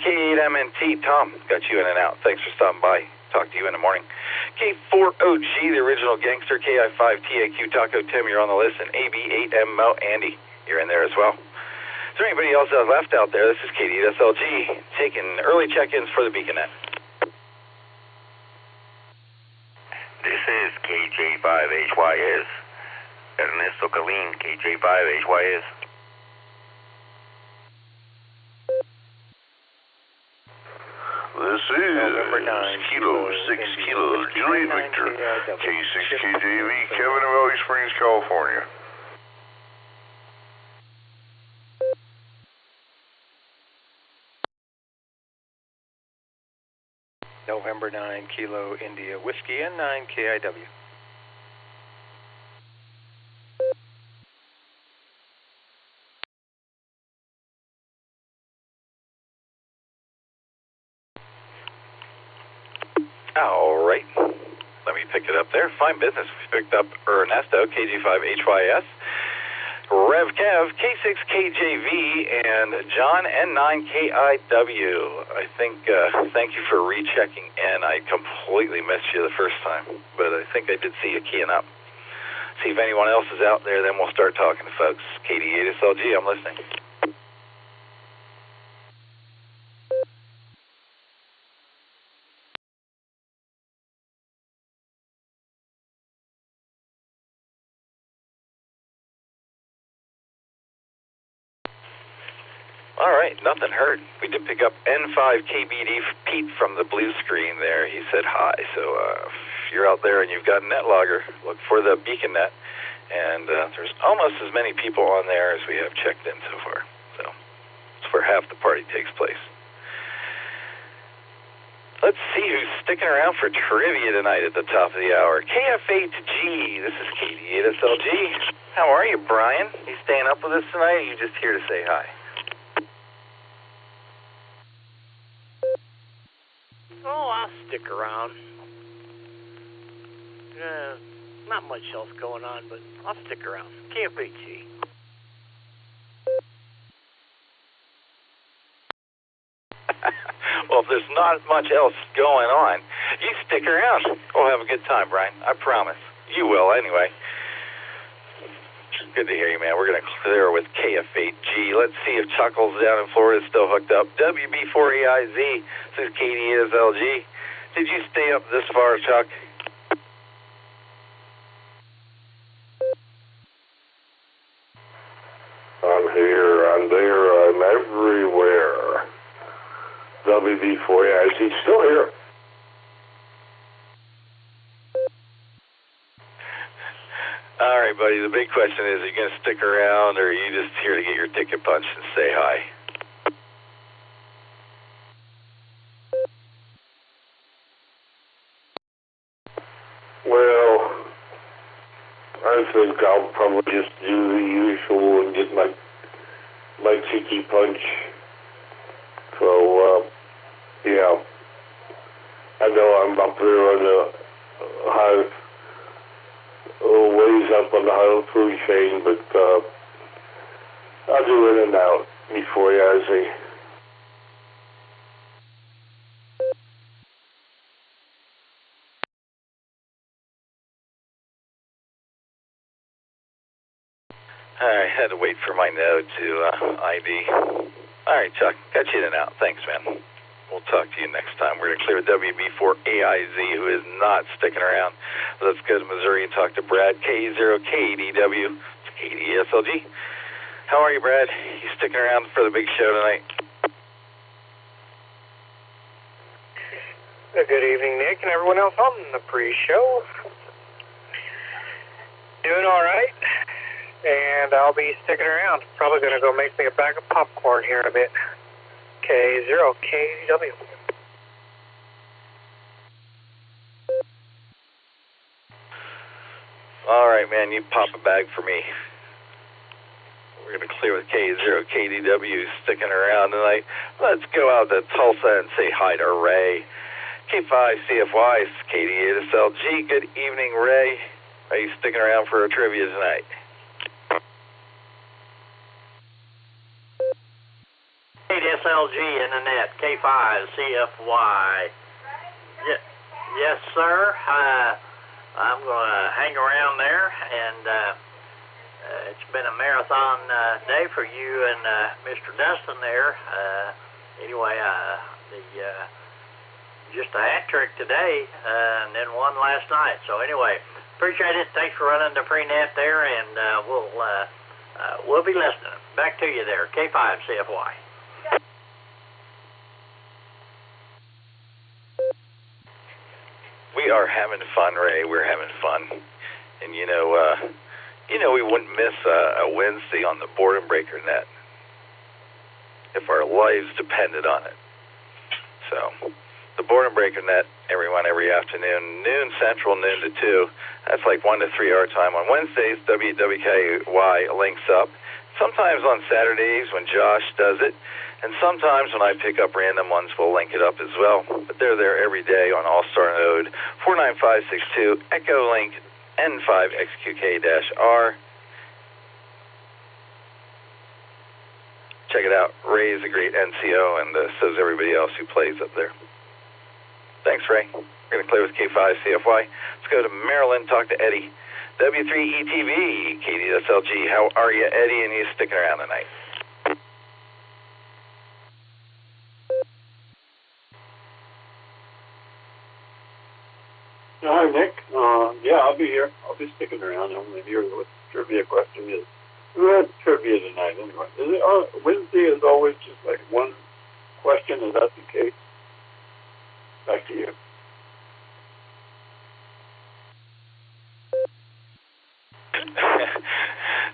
K8MNT, Tom, got you in and out. Thanks for stopping by. Talk to you in the morning. K4OG, the original gangster. KI5TAQ, Taco Tim, you're on the list. And AB8MO, Andy, you're in there as well. Is there anybody else that left out there? This is KD8SLG, taking early check-ins for the BeaconNet. This is KJ5HYS. Ernesto Colleen, KJ5HYS. This is Kilo 6 Kilo Juliet Victor, K6KJV, Kevin of Valley Springs, California. November 9 Kilo India Whiskey and 9 KIW. All right. Let me pick it up there. Fine business. We picked up Ernesto, KG5HYS, Rev Kev, K6KJV, and John, N9KIW. I think, thank you for rechecking in. I completely missed you the first time, but I think I did see you keying up. See if anyone else is out there, then we'll start talking to folks. KD8SLG, I'm listening. All right, nothing heard. We did pick up N5KBD Pete from the blue screen there. He said hi. So if you're out there and you've got a net logger, look for the BeaconNet. And there's almost as many people on there as we have checked in so far. So it's where half the party takes place. Let's see who's sticking around for trivia tonight at the top of the hour. KF8G, this is KD8SLG. How are you, Brian? You staying up with us tonight, or are you just here to say hi? Oh, I'll stick around. Not much else going on, but I'll stick around. KFHG. Well, if there's not much else going on, you stick around. We'll have a good time, Brian. I promise. You will, anyway. Good to hear you, man. We're going to clear with KF8G. Let's see if Chuckles down in Florida is still hooked up. WB4AIZ, this is KD8SLG. Did you stay up this far, Chuck? I'm here, I'm there, I'm everywhere. WB4AIZ, still here. All right, buddy, the big question is, are you going to stick around, or are you just here to get your ticket punched and say hi? Well, I think I'll probably just do the usual and get my cheeky punch. So, yeah. I know I'm up there on the high, ways up on the high food chain, but I'll do in and out before I see. All right, had to wait for my node to ID. All right, Chuck, got you in and out. Thanks, man. We'll talk to you next time. We're going to clear WB4AIZ, who is not sticking around. Let's go to Missouri and talk to Brad, K0KDW, KDSLG. How are you, Brad? You sticking around for the big show tonight? Good evening, Nick, and everyone else on the pre-show. Doing all right, and I'll be sticking around. Probably going to go make me a bag of popcorn here in a bit. K0KW. All right, man, you pop a bag for me. We're going to clear with K0KDW sticking around tonight. Let's go out to Tulsa and say hi to Ray. K5CFY, KD8SLG. Good evening, Ray. Are you sticking around for a trivia tonight? KDSLG Internet, K5CFY. Yes, sir. I'm going to hang around there, and it's been a marathon day for you and Mr. Dustin there. Anyway, just a hat trick today, and then one last night. So anyway, appreciate it. Thanks for running the pre-net there, and we'll be listening. Back to you there, K5CFY. We are having fun, Ray. We're having fun. And you know we wouldn't miss a Wednesday on the Board and Breaker net if our lives depended on it. So, the Board and Breaker net, everyone, every afternoon, noon Central, noon to 2. That's like 1 to 3 our time. On Wednesdays, WWKY links up. Sometimes on Saturdays when Josh does it. And sometimes when I pick up random ones, we'll link it up as well. But they're there every day on Allstar Node 49562 EchoLink N5XQK-R. Check it out. Ray is a great NCO, and so is everybody else who plays up there. Thanks, Ray. We're going to clear with K5CFY. Let's go to Maryland, talk to Eddie. W3ETV, KDSLG. How are you, Eddie? And you sticking around tonight? Hi, Nick. Yeah, I'll be here. I'll be sticking around. I'm going to hear what the trivia question is. Who had trivia tonight, anyway? Is it, Wednesday is always just like one question. Is that the case? Back to you.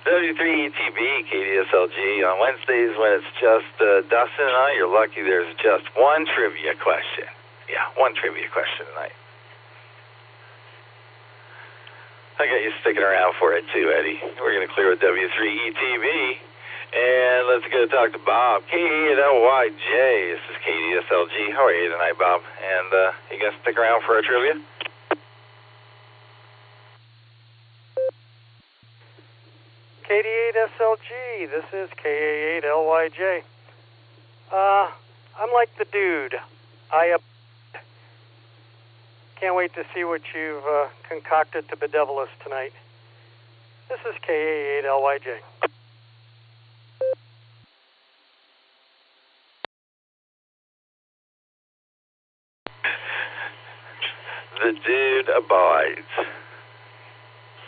W3ETB, KDSLG. On Wednesdays when it's just Dustin and I, you're lucky there's just one trivia question. Yeah, one trivia question tonight. I got you sticking around for it too, Eddie. We're going to clear with W3ETV. And let's go talk to Bob. K8LYJ. This is KDSLG. How are you tonight, Bob? And you going to stick around for our trivia? KD8SLG. This is KA8LYJ. I'm like the dude. I can't wait to see what you've concocted to bedevil us tonight. This is KA8LYJ. The dude abides.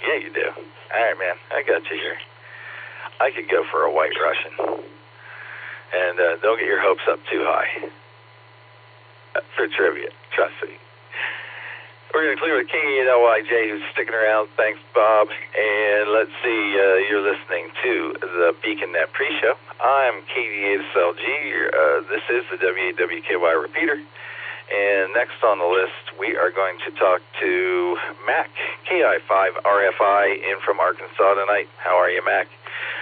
Yeah, you do. All right, man. I got you here. I could go for a White Russian. And don't get your hopes up too high for trivia. Trust me. We're going to clear with K8LYJ, who's sticking around. Thanks, Bob. And let's see, you're listening to the BeaconNet pre-show. I'm KD8SLG. This is the WAWKY repeater. And next on the list, we are going to talk to Mac, KI5RFI, in from Arkansas tonight. How are you, Mac?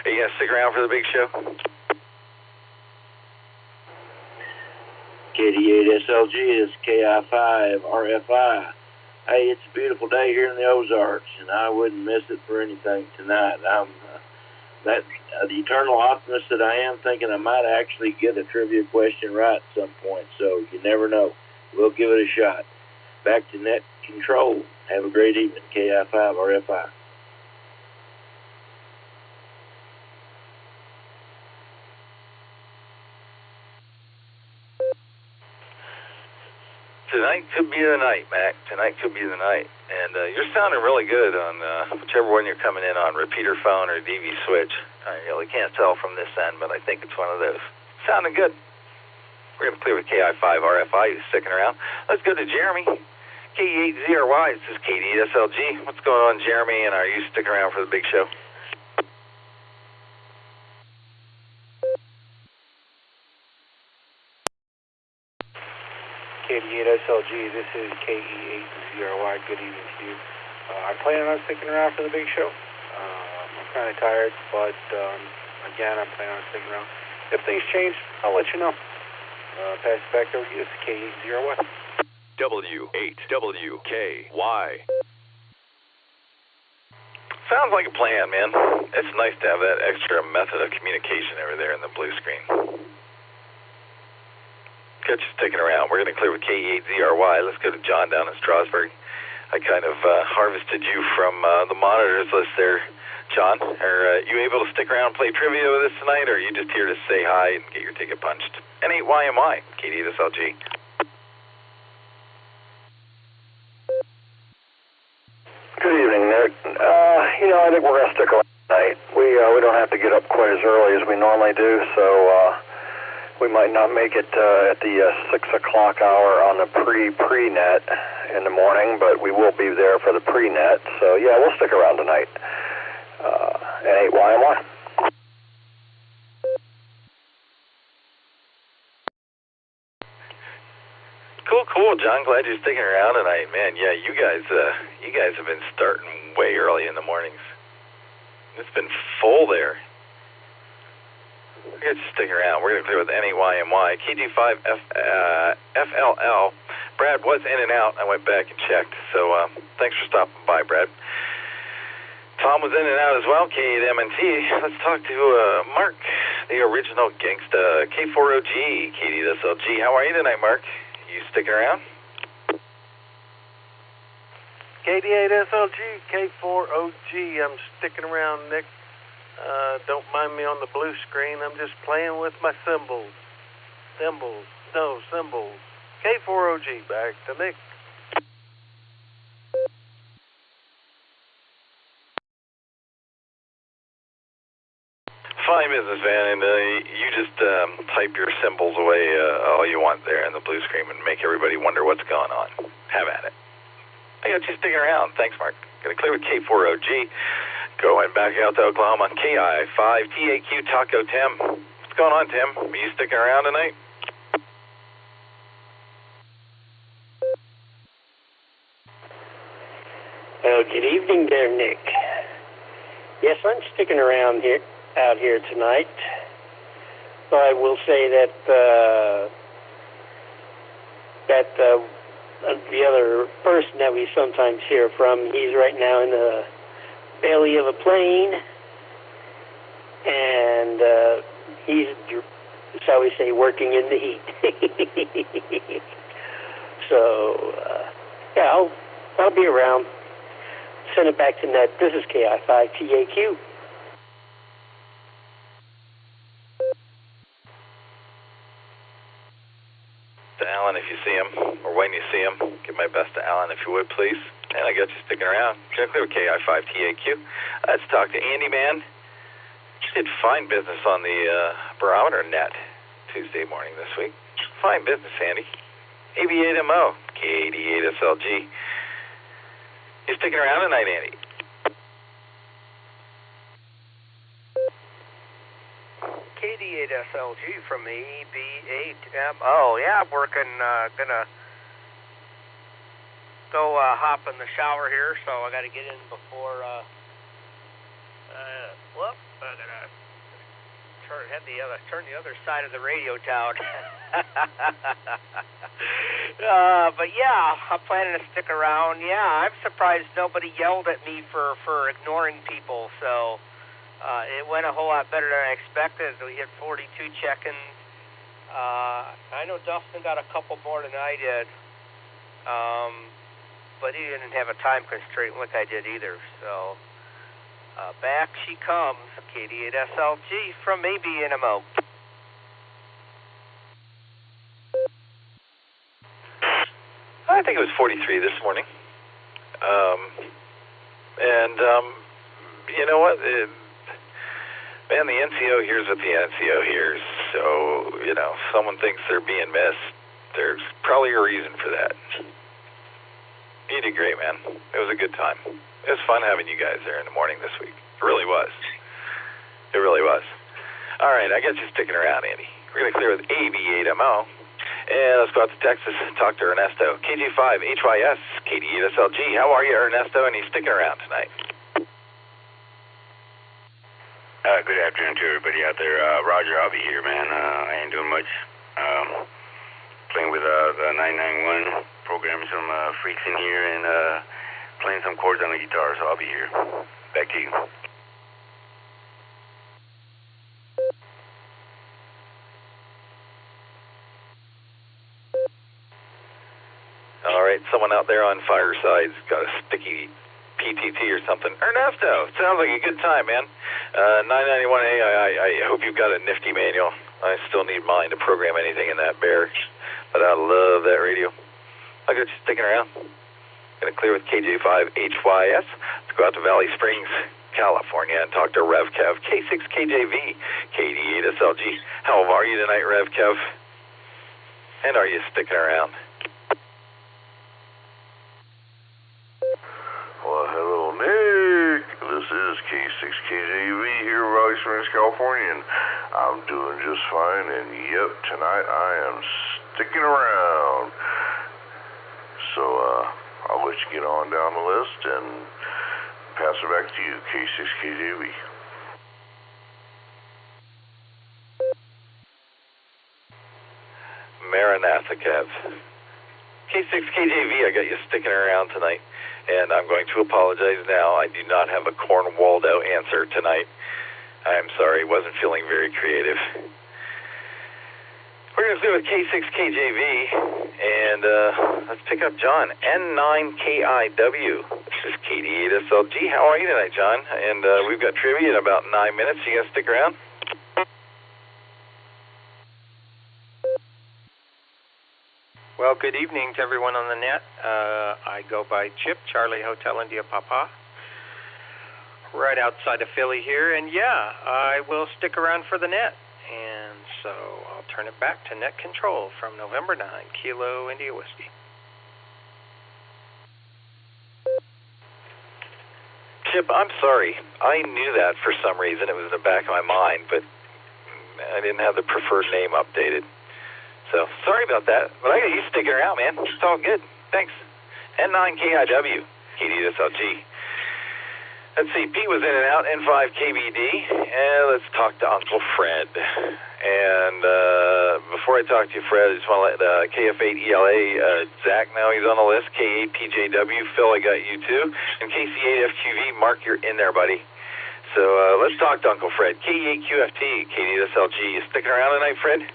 Are you going to stick around for the big show? KD8SLG is KI5RFI. Hey, it's a beautiful day here in the Ozarks, and I wouldn't miss it for anything tonight. I'm the eternal optimist that I am, thinking I might actually get a trivia question right at some point, so you never know. We'll give it a shot. Back to net control. Have a great evening, KI5RFI. Tonight could be the night, Mac. Tonight could be the night. And you're sounding really good on whichever one you're coming in on, repeater phone or DV switch. I really can't tell from this end, but I think it's one of those. Sounding good. We're going to clear with KI5RFI, who's sticking around. Let's go to Jeremy. K8ZRY, this is KD8SLG. What's going on, Jeremy, and are you sticking around for the big show? KD8SLG, this is KE8ZRY. Good evening to you. I'm planning on sticking around for the big show. I'm kind of tired, but again, I'm planning on sticking around. If things change, I'll let you know. Pass it back over to you. It's KE8ZRY. W8WKY. Sounds like a plan, man. It's nice to have that extra method of communication over there in the blue screen. Got you sticking around. We're going to clear with K8ZRY. Let's go to John down in Strasburg. I kind of harvested you from the monitors list there, John. Are you able to stick around and play trivia with us tonight, or are you just here to say hi and get your ticket punched? N8YMY, KD8SLG. Good evening, Nick. I think we're going to stick around tonight. We don't have to get up quite as early as we normally do, so we might not make it at the 6 o'clock hour on the pre-net in the morning, but we will be there for the pre-net. So, yeah, we'll stick around tonight. N8YMY. Cool, John. Glad you're sticking around tonight, man. Yeah, you guys have been starting way early in the mornings. It's been full there. We're just sticking around. We're going to clear with N8YMY. KG5FLL. Brad was in and out. I went back and checked. So thanks for stopping by, Brad. Tom was in and out as well, K8MNT. Let's talk to Mark, the original gangsta, K4OG, KD8SLG. How are you tonight, Mark? You sticking around? KD8SLG, K4OG. I'm sticking around, Nick. Don't mind me on the blue screen. I'm just playing with my symbols. Symbols. K4OG, back to Nick. Fine business, man, and you just type your symbols away all you want there in the blue screen and make everybody wonder what's going on. Have at it. I got you sticking around. Thanks, Mark. Gonna clear with K4OG. Going back out to Oklahoma on KI5TAQ Taco Tim. What's going on, Tim? Are you sticking around tonight? Good evening there, Nick. Yes, I'm sticking around out here tonight. But I will say that the other person that we sometimes hear from, he's right now in the belly of a plane, and he's, shall we say, working in the heat. So, yeah, I'll be around. Send it back to Ned. This is KI5TAQ. To Alan, if you see him, or when you see him, give my best to Alan, if you would, please. And I got you sticking around. Clear with KI5TAQ. Let's talk to Andy, man. Just did fine business on the barometer net Tuesday morning this week. Fine business, Andy. AB8MO, K88SLG. You sticking around tonight, Andy? KD8SLG from AB8MO. Yeah, I'm working. Gonna go hop in the shower here, so I got to get in before. I gotta turn the other side of the radio down. But yeah, I'm planning to stick around. Yeah, I'm surprised nobody yelled at me for ignoring people. So it went a whole lot better than I expected. We hit 42 check-ins. I know Dustin got a couple more than I did, but he didn't have a time constraint like I did either. So back she comes, KD8SLG from AB8MO. I think it was 43 this morning. You know what? Man, the NCO hears what the NCO hears. So, if someone thinks they're being missed, there's probably a reason for that. You did great, man. It was a good time. It was fun having you guys there in the morning this week. It really was. It really was. All right, I got you sticking around, Andy. We're going to clear with AB8MO. And let's go out to Texas and talk to Ernesto. KG5HYS, KD8SLG. How are you, Ernesto? And he's sticking around tonight. Good afternoon to everybody out there. Roger, I'll be here, man. I ain't doing much. Playing with the 991, programming some freaks in here, and playing some chords on the guitar, so I'll be here. Back to you. right, someone out there on Fireside's got a sticky PTT or something. Ernesto, sounds like a good time, man. 991A, I hope you've got a nifty manual. I still need mine to program anything in that bear, but I love that radio. I got you sticking around. Gonna clear with KJ5HYS. Let's go out to Valley Springs, California, and talk to RevKev, K6KJV, KD8SLG. How are you tonight, RevKev? And are you sticking around? Well, hello, Nick. This is K6KJV here in Valley Springs, California, and I'm doing just fine, and yep, tonight I am sticking around. So, I'll let you get on down the list and pass it back to you, K6KJV. Maranatha, Kev. K6KJV, I got you sticking around tonight, and I'm going to apologize now. I do not have a Cornwaldo answer tonight. I'm sorry, wasn't feeling very creative. We're going to do with K6KJV, and let's pick up John, N9KIW. This is KD8SLG. How are you tonight, John? And we've got trivia in about 9 minutes. You going to stick around? Well, good evening to everyone on the net. I go by Chip, Charlie Hotel India Papa, right outside of Philly here. And yeah, I will stick around for the net. And so I'll turn it back to net control from November 9, Kilo India Whiskey. Chip, I'm sorry. I knew that for some reason. It was in the back of my mind, but I didn't have the preferred name updated. So, sorry about that. But I got you sticking around, man. It's all good. Thanks. N9KIW, KD8SLG. Let's see, Pete was in and out, N5KBD, and let's talk to Uncle Fred. And before I talk to you, Fred, I just want to let KF8ELA, Zach, now he's on the list, K8PJW, Phil, I got you too, and KC8FQV, Mark, you're in there, buddy. So let's talk to Uncle Fred, K8QFT, KD8SLG. You sticking around tonight, Fred?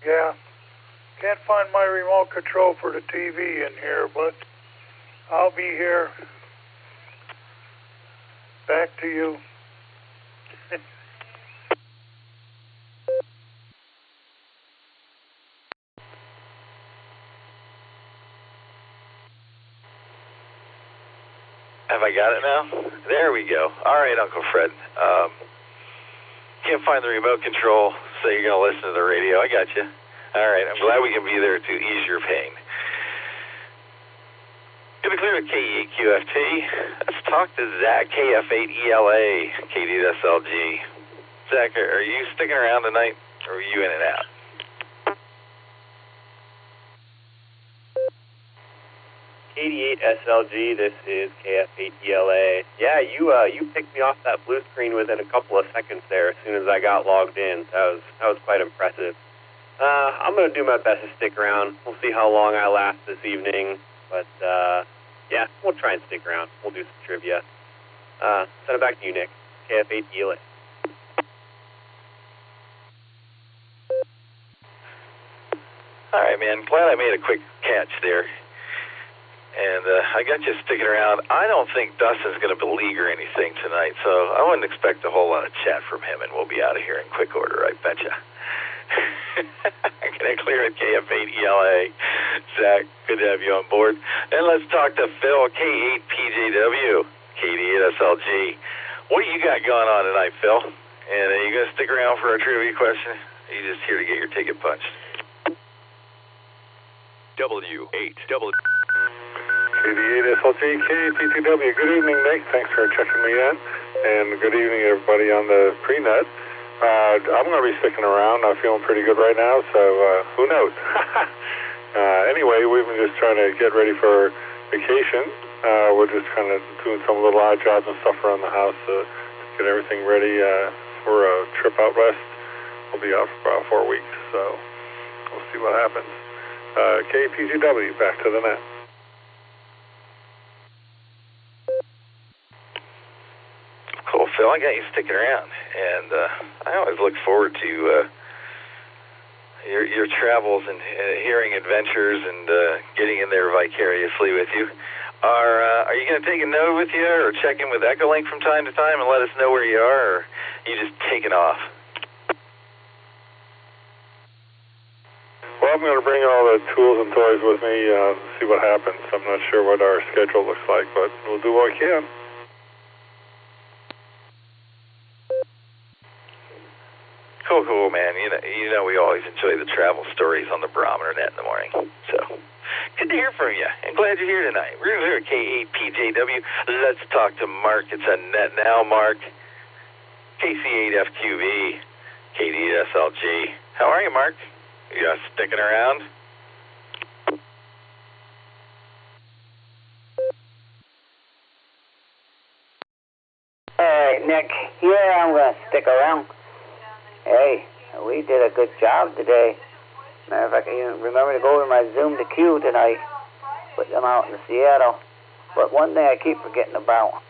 Yeah. Can't find my remote control for the TV in here, but I'll be here. Back to you. Have I got it now? There we go. All right, Uncle Fred. Can't find the remote control, so you're going to listen to the radio. I got you. All right, I'm glad we can be there to ease your pain. Going to clear with KE8QFT. Let's talk to Zach, KF8ELA, KD8SLG. Zach, are you sticking around tonight, or are you in and out? KD8SLG, this is KF8ELA. Yeah, you picked me off that blue screen within a couple of seconds there as soon as I got logged in. That was quite impressive. I'm going to do my best to stick around. We'll see how long I last this evening. But, yeah, we'll try and stick around. We'll do some trivia. Send it back to you, Nick. KF8ELA. All right, man. Glad I made a quick catch there. And I got you sticking around. I don't think Dustin's going to beleaguer anything tonight, so I wouldn't expect a whole lot of chat from him, and we'll be out of here in quick order, I betcha. I'm going to clear at KF8ELA. Zach, good to have you on board. And let's talk to Phil, K8PJW, KD8SLG. What do you got going on tonight, Phil? And are you going to stick around for our trivia question? Or are you just here to get your ticket punched? W8W. KD8SLG, KPTW. Good evening, Nick. Thanks for checking me in. And good evening, everybody on the pre-net. I'm going to be sticking around. I'm feeling pretty good right now, so who knows? Anyway, we've been just trying to get ready for vacation. We're just kind of doing some little odd jobs and stuff around the house to get everything ready for a trip out west. We'll be out for about 4 weeks, so we'll see what happens. KPGW, back to the net. Cool, Phil. I got you sticking around, and I always look forward to your travels and hearing adventures and getting in there vicariously with you. Are you going to take a note with you or check in with EchoLink from time to time and let us know where you are, or are you just taking off? Well, I'm going to bring all the tools and toys with me, see what happens. I'm not sure what our schedule looks like, but we'll do what we can. Cool, man. You know, we always enjoy the travel stories on the Barometer Net in the morning. So, good to hear from you, and glad you're here tonight. We're here at K8PJW. Let's talk to Mark. It's a net now, Mark. KC8FQV, KD8SLG. How are you, Mark? You sticking around? Hey, Nick. Yeah, I'm going to stick around. Hey, we did a good job today. Matter of fact, you remember to go over my Zoom to Q tonight. Put them out in Seattle. But one thing I keep forgetting about,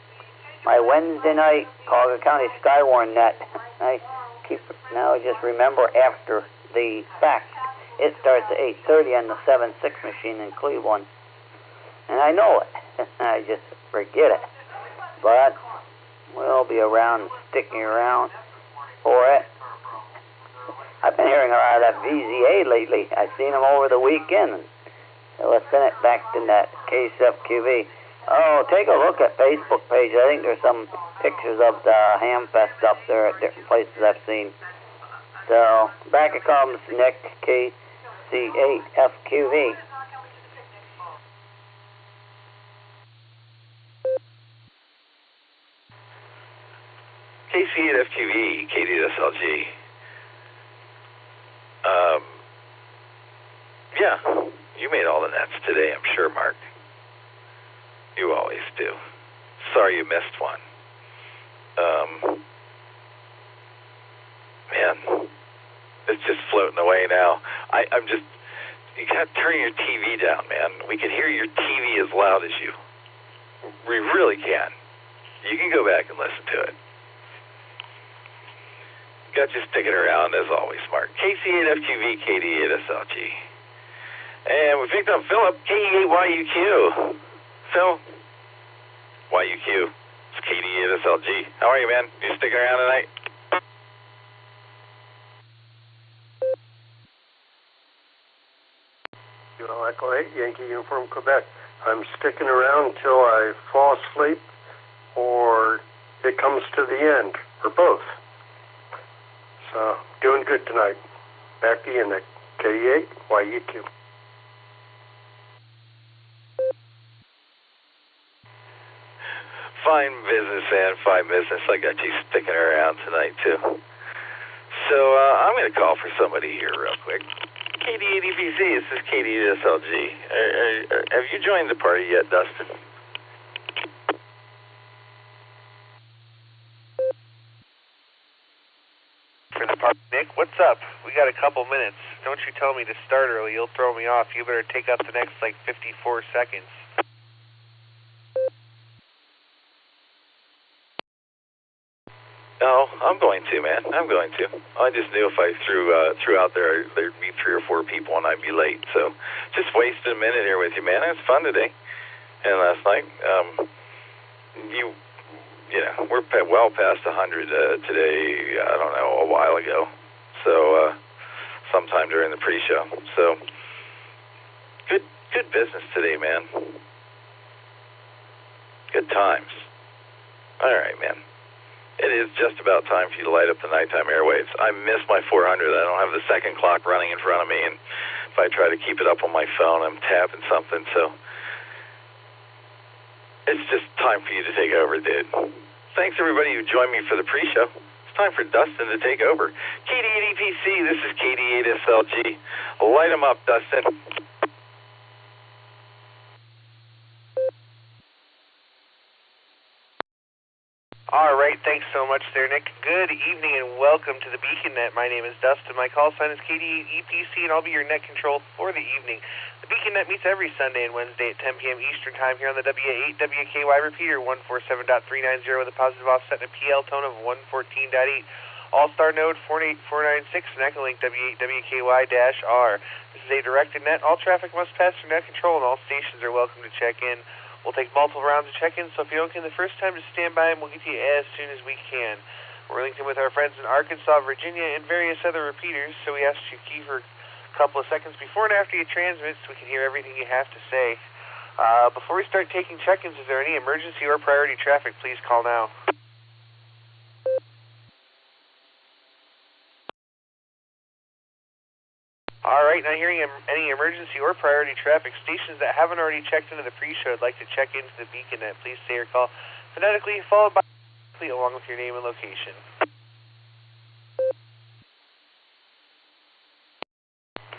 my Wednesday night Collier County Skywarn net. I just remember after the fact. It starts at 8:30 on the 7.6 machine in Cleveland. And I know it. I just forget it. But we'll be around, sticking around for it. I've been hearing a lot of that VZA lately. I've seen them over the weekend. So let's send it back to that KCFQV. Oh, take a look at Facebook page. I think there's some pictures of the Hamfest up there at different places I've seen. So, back it comes, Nick, KC8FQV. KC8FQV, KD8SLG. Yeah, you made all the nets today, I'm sure, Mark. You always do. Sorry you missed one. Man, it's just floating away now. I'm just, you gotta turn your TV down, man. We can hear your TV as loud as you. We really can. You can go back and listen to it. Got you sticking around as always, Mark. KC8FQV, KD8SLG. And we picked up Philip, KE8YUQ. Phil, YUQ. It's KD8SLG. How are you, man? You sticking around tonight? Echo 8, Yankee Uniform, Quebec. I'm sticking around till I fall asleep or it comes to the end, or both. So, doing good tonight. Back to you, Nick. K8, YUQ. Fine business, man. Fine business. I got you sticking around tonight, too. So, I'm going to call for somebody here real quick. KD8EPC, this is KD8SLG. Have you joined the party yet, Dustin? For the party, Nick, what's up? We got a couple minutes. Don't you tell me to start early. You'll throw me off. You better take up the next, 54 seconds. No, I'm going to, man. I'm going to. I just knew if I threw out there, there'd be 3 or 4 people and I'd be late. So just wasted a minute here with you, man. It was fun today and last night. We're well past 100 today, I don't know, a while ago. So sometime during the pre-show. So good business today, man. Good times. All right, man. It is just about time for you to light up the nighttime airwaves. I miss my 400. I don't have the second clock running in front of me, and if I try to keep it up on my phone, I'm tapping something. So it's just time for you to take over, dude. Thanks, everybody who joined me for the pre-show. It's time for Dustin to take over. KD8EPC, this is KD8SLG. Light them up, Dustin. All right, thanks so much there, Nick. Good evening and welcome to the Beacon Net. My name is Dustin. My call sign is KD8EPC, and I'll be your net control for the evening. The Beacon Net meets every Sunday and Wednesday at 10 p.m. Eastern Time here on the WA8 WKY repeater 147.390 with a positive offset and a PL tone of 114.8. Allstar Node 48496 and EchoLink W8WKY-R. This is a directed net. All traffic must pass through net control, and all stations are welcome to check in. We'll take multiple rounds of check-in, so if you don't get in the first time, just stand by and we'll get to you as soon as we can. We're linked in with our friends in Arkansas, Virginia, and various other repeaters, so we ask you to key for a couple of seconds before and after you transmit so we can hear everything you have to say. Before we start taking check-ins, is there any emergency or priority traffic? Please call now. All right, not hearing any emergency or priority traffic. Stations that haven't already checked into the pre-show would like to check into the beacon net. Please say your call phonetically, followed by along with your name and location.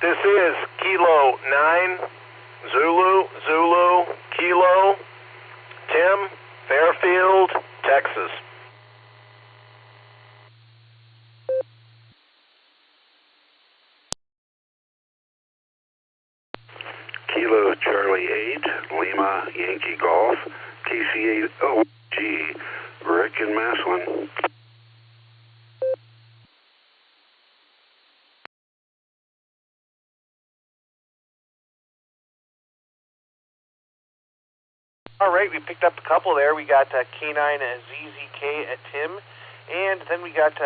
This is Kilo 9, Zulu, Kilo, Tim, Fairfield, Texas. Kilo Charlie 8, Lima Yankee Golf, KC8OG, Rick and Maslin. All right, we picked up a couple there. We got K9 ZZK at Tim, and then we got,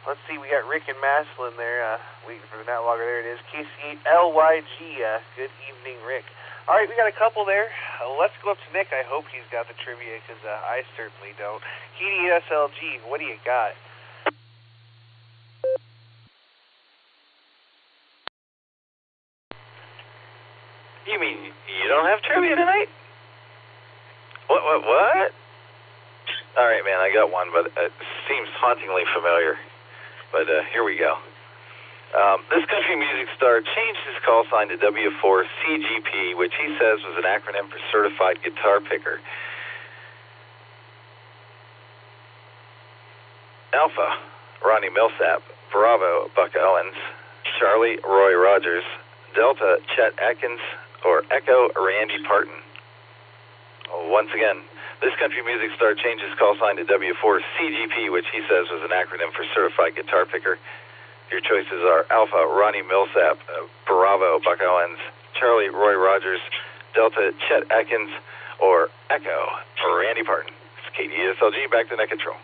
let's see, we got Rick and Maslin there, waiting for the net logger. There it is, KC8LYG. Good evening, Rick. All right, we got a couple there. Let's go up to Nick. I hope he's got the trivia, because I certainly don't. KD8SLG, what do you got? You mean you don't have trivia tonight? What? All right, man, I got one, but it seems hauntingly familiar. But here we go. This country music star changed his call sign to W4CGP, which he says was an acronym for Certified Guitar Picker. Alpha, Ronnie Millsap. Bravo, Buck Owens. Charlie, Roy Rogers. Delta, Chet Atkins. Or Echo, Randy Parton. Once again, this country music star changed his call sign to W4CGP, which he says was an acronym for Certified Guitar Picker. Your choices are Alpha, Ronnie Millsap, Bravo, Buck Owens, Charlie, Roy Rogers, Delta, Chet Atkins, or Echo, Randy Parton. It's KD8SLG, back to net control.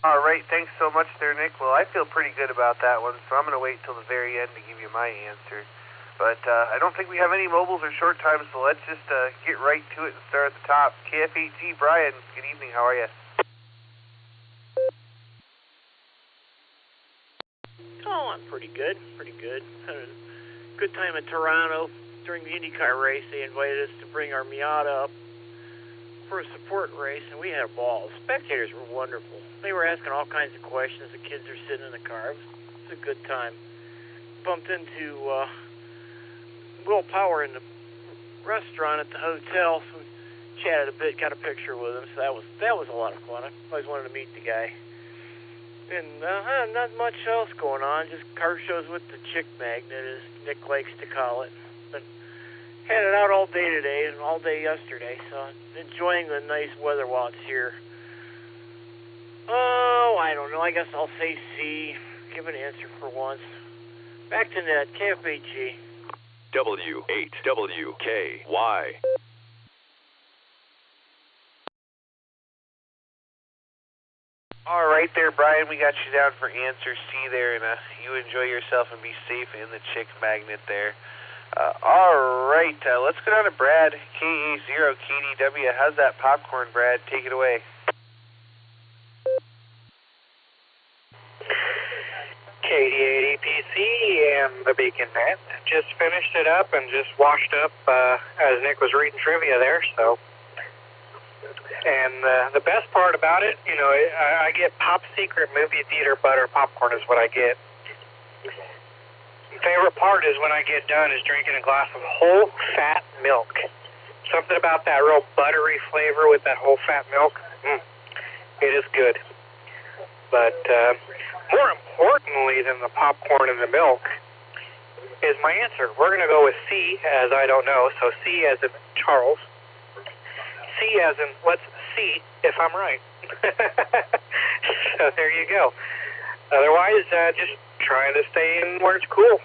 All right, thanks so much there, Nick. Well, I feel pretty good about that one, so I'm going to wait until the very end to give you my answer. But I don't think we have any mobiles or short times, so let's just get right to it and start at the top. KF8G, Brian, good evening. How are you? Oh, I'm pretty good. Had a good time in Toronto during the IndyCar race. They invited us to bring our Miata up for a support race, and we had a ball. The spectators were wonderful. They were asking all kinds of questions. The kids are sitting in the car. It was a good time. Bumped into Will Power in the restaurant at the hotel. So we chatted a bit, got a picture with him. So that was a lot of fun. I always wanted to meet the guy. And not much else going on. Just car shows with the chick magnet, as Nick likes to call it. But had it out all day today and all day yesterday. So enjoying the nice weather while it's here. Oh, I don't know. I guess I'll say C. Give an answer for once. Back to net. KF8G. W8WKY. All right there, Brian. We got you down for answer C there, and you enjoy yourself and be safe in the chick magnet there. All right, let's go down to Brad, KA0KDW. How's that popcorn, Brad? Take it away. KD8EPC and the Beacon Net. Just finished it up and just washed up as Nick was reading trivia there. So, and the best part about it, you know, I get Pop Secret movie theater butter popcorn is what I get. Favorite part is when I get done is drinking a glass of whole fat milk. Something about that real buttery flavor with that whole fat milk. It is good. But more importantly than the popcorn and the milk is my answer. We're going to go with C, as I don't know. So C as in Charles. C as in let's see if I'm right. So there you go. Otherwise, just trying to stay in where it's cool.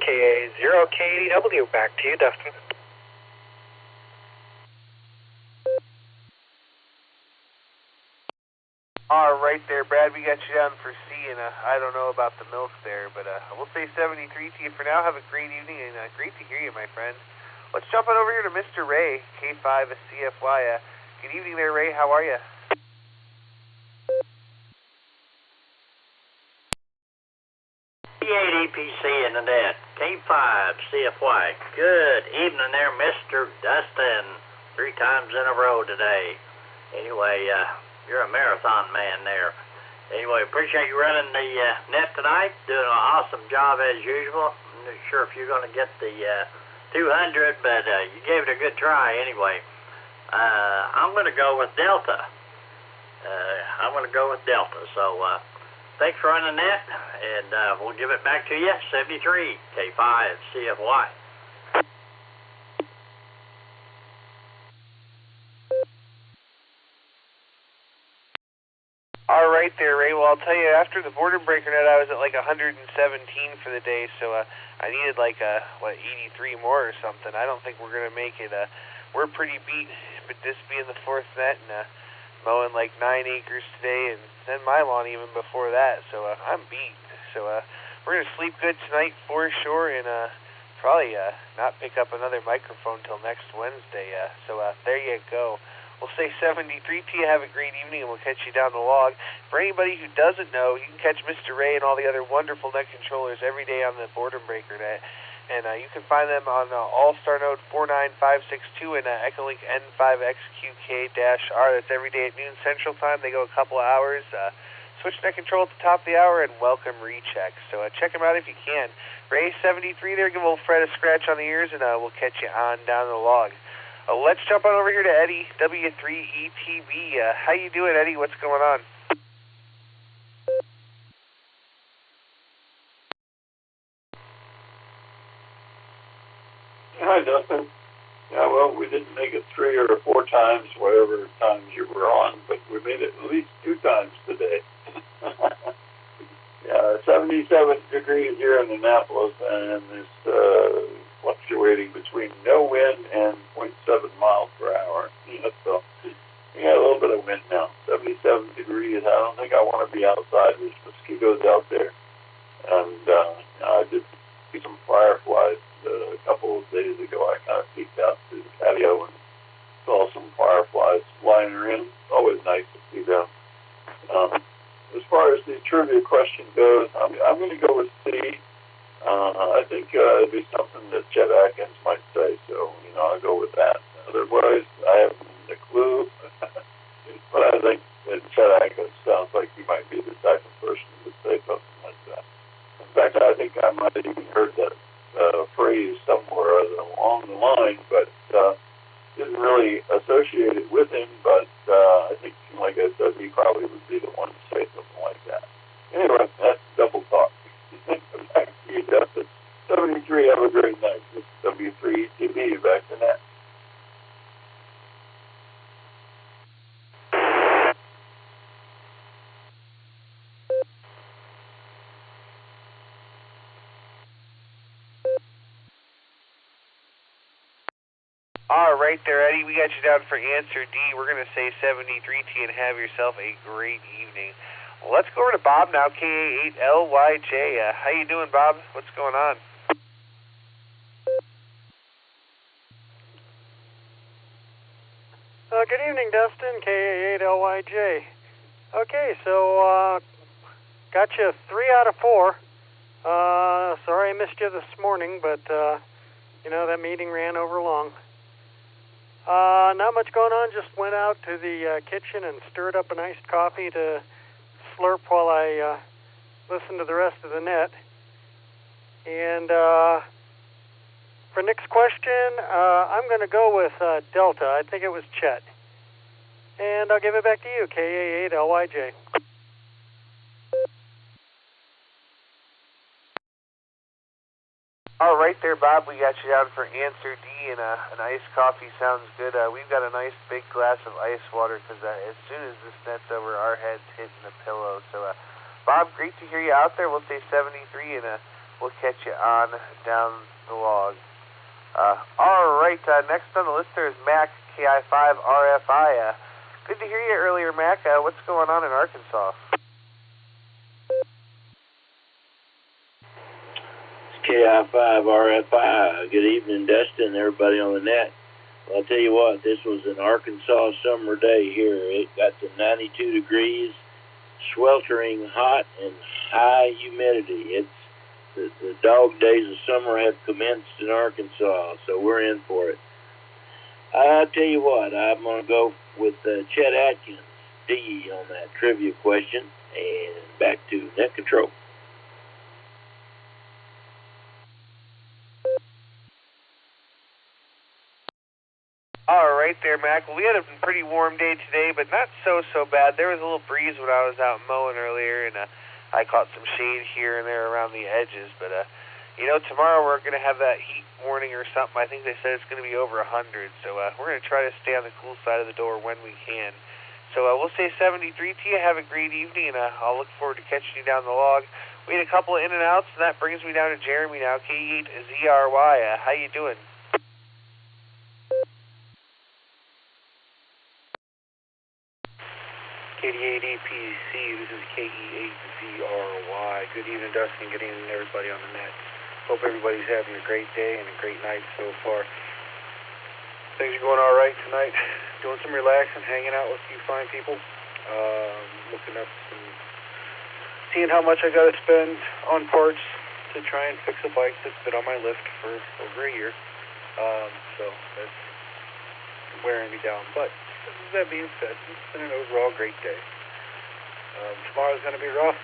KA0KDW, back to you, Dustin. All right there, Brad. We got you down for C, and I don't know about the milk there, but we'll say 73 to you for now. Have a great evening, and great to hear you, my friend. Let's jump on over here to Mr. Ray, K5CFY. Good evening there, Ray. How are you? P8 EPC in the net, K5CFY. Good evening there, Mr. Dustin. 3 times in a row today. Anyway, you're a marathon man there. Anyway, appreciate you running the net tonight. Doing an awesome job as usual. I'm not sure if you're going to get the 200, but you gave it a good try anyway. I'm going to go with Delta. So thanks for running that, and we'll give it back to you. 73 K5CFY. All right there, Ray. Well, I'll tell you, after the border breaker net, I was at like 117 for the day, so I needed like 83 more or something. I don't think we're gonna make it. We're pretty beat, but this being the 4th net and mowing like 9 acres today, and then my lawn even before that. So I'm beat. So we're gonna sleep good tonight for sure, and probably not pick up another microphone till next Wednesday. So there you go. We'll say 73 to you. Have a great evening, and we'll catch you down the log. For anybody who doesn't know, you can catch Mr. Ray and all the other wonderful net controllers every day on the Boredom Breaker net. And you can find them on Allstar Node 49562 and EchoLink N5XQK-R. That's every day at noon Central Time. They go a couple of hours. Switch net control at the top of the hour and welcome recheck. So check them out if you can. Ray 73 there. Give old Fred a scratch on the ears, and we'll catch you on down the log. Let's jump on over here to Eddie, W3ETB. How you doing, Eddie? What's going on? Hi, Dustin. Yeah, well, we didn't make it 3 or 4 times, whatever times you were on, but we made it at least 2 times today. Yeah, 77 degrees here in Annapolis, and it's fluctuating between no wind and 0.7 miles per hour. So we got a little bit of wind now. 77 degrees. I don't think I want to be outside. There's mosquitoes out there. And I did see some fireflies a couple of days ago. I kind of peeked out to the patio and saw some fireflies flying around. It's always nice to see them. As far as the trivia question goes, I'm going to go with C. I think it'd be something that Chet Atkins might say, so, I'll go with that. Otherwise, I haven't a clue. But I think that Chet Atkins sounds like he might be the type of person who would say something like that. In fact, I think I might have even heard that phrase somewhere along the line, but didn't really associate it with him. But I think, like I said, he probably would be the one to say something like that. Anyway, that's double talk. Back to you, Dustin. 73, have a great night. This is W3ETV, back to net. All right there, Eddie. We got you down for answer D. We're going to say 73 to you and have yourself a great evening. Well, let's go over to Bob now, KA8LYJ. How you doing, Bob? What's going on? Good evening, Dustin, KA8LYJ. Okay, so got you 3 out of 4. Sorry I missed you this morning, but, that meeting ran over long. Not much going on, just went out to the kitchen and stirred up an iced coffee to slurp while I listen to the rest of the net. And for Nick's question, I'm going to go with Delta. I think it was Chet. And I'll give it back to you, KA8LYJ. All right there, Bob. We got you down for answer D, and an iced coffee sounds good. We've got a nice big glass of ice water because as soon as this net's over, our head's hitting the pillow. So, Bob, great to hear you out there. We'll say 73, and we'll catch you on down the log. All right, next on the list there is Mac, KI5RFI. Good to hear you earlier, Mac. What's going on in Arkansas? KI5RFI. Good evening, Dustin, everybody on the net. Well, I'll tell you what, this was an Arkansas summer day here. It got to 92 degrees, sweltering hot, and high humidity. It's the dog days of summer have commenced in Arkansas, so we're in for it. I'll tell you what, I'm going to go with Chet Atkins, D, on that trivia question, and back to net control. All right there, Mac. Well, we had a pretty warm day today, but not so bad. There was a little breeze when I was out mowing earlier, and I caught some shade here and there around the edges. But, tomorrow we're going to have that heat warning or something. I think they said it's going to be over 100, so we're going to try to stay on the cool side of the door when we can. So we'll say 73 to you. Have a great evening, and I'll look forward to catching you down the log. We had a couple of in and outs, and that brings me down to Jeremy now, K8ZRY. How you doing? KD8EPC, this is KE8ZRY. Good evening, Dustin. Good evening, everybody on the net. Hope everybody's having a great day and a great night so far. Things are going all right tonight. Doing some relaxing, hanging out with you fine people. Looking up seeing how much I got to spend on parts to try and fix a bike that's been on my list for over a year. So that's wearing me down. But that being said, it's been an overall great day. Tomorrow's going to be rough.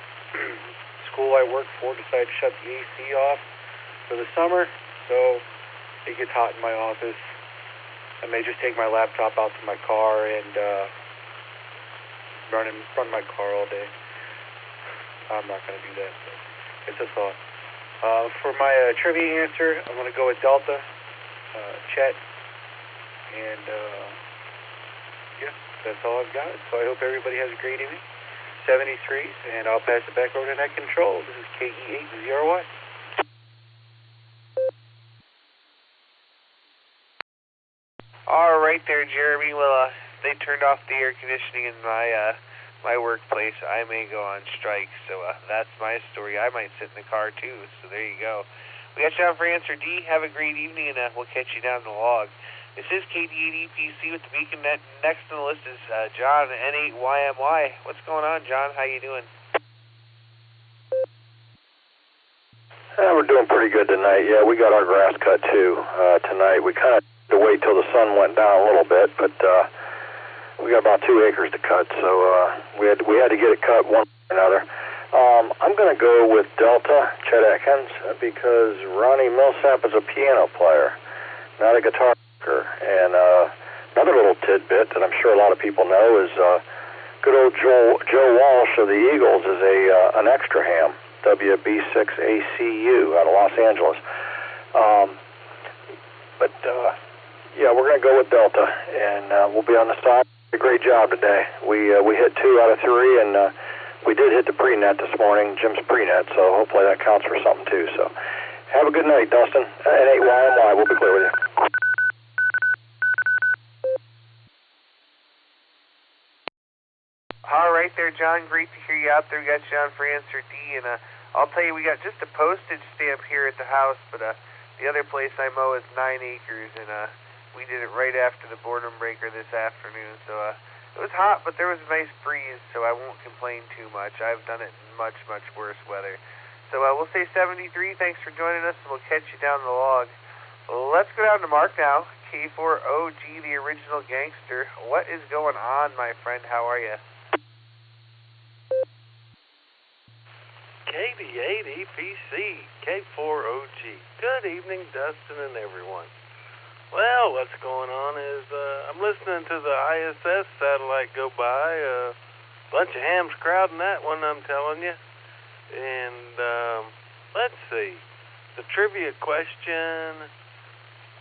School I work for decided to shut the AC off for the summer, so it gets hot in my office. I may just take my laptop out to my car and run my car all day. I'm not going to do that, but it's a thought. For my trivia answer, I'm going to go with Delta, Chet, and yeah, that's all I've got. So I hope everybody has a great evening. 73s, and I'll pass it back over to net control. This is KE8ZRY. All right there, Jeremy. Well, they turned off the air conditioning in my workplace. I may go on strike, so that's my story. I might sit in the car too. So there you go. We got you down for answer D. Have a great evening, and we'll catch you down the log. This is KD8EPC with the Beacon Net. Next on the list is John, N8YMY. What's going on, John? How you doing? We're doing pretty good tonight. Yeah, we got our grass cut too tonight. We kind of had to wait till the sun went down a little bit, but we got about 2 acres to cut, so we had to get it cut one way or another. I'm going to go with Delta, Chet Atkins, because Ronnie Millsap is a piano player, not a guitar. And another little tidbit that I'm sure a lot of people know is good old Joe Walsh of the Eagles is an extra ham, WB6ACU out of Los Angeles. Yeah, we're going to go with Delta, and we'll be on the side. A great job today. We hit 2 out of 3, and we did hit the pre-net this morning, Jim's pre-net, so hopefully that counts for something too. So have a good night, Dustin. N8YMY, we'll be clear with you. All right there, John. Great to hear you out there. We got you on for answer D, and I'll tell you, we got just a postage stamp here at the house, but the other place I mow is 9 acres, and we did it right after the boredom breaker this afternoon. So it was hot, but there was a nice breeze, so I won't complain too much. I've done it in much, much worse weather. So we'll say 73. Thanks for joining us, and we'll catch you down the log. Let's go down to Mark now. K4OG, the original gangster. What is going on, my friend? How are you? KD8EPC, K4OG. Good evening, Dustin and everyone. Well, what's going on is I'm listening to the ISS satellite go by. A bunch of hams crowding that one, I'm telling you. And let's see. the trivia question,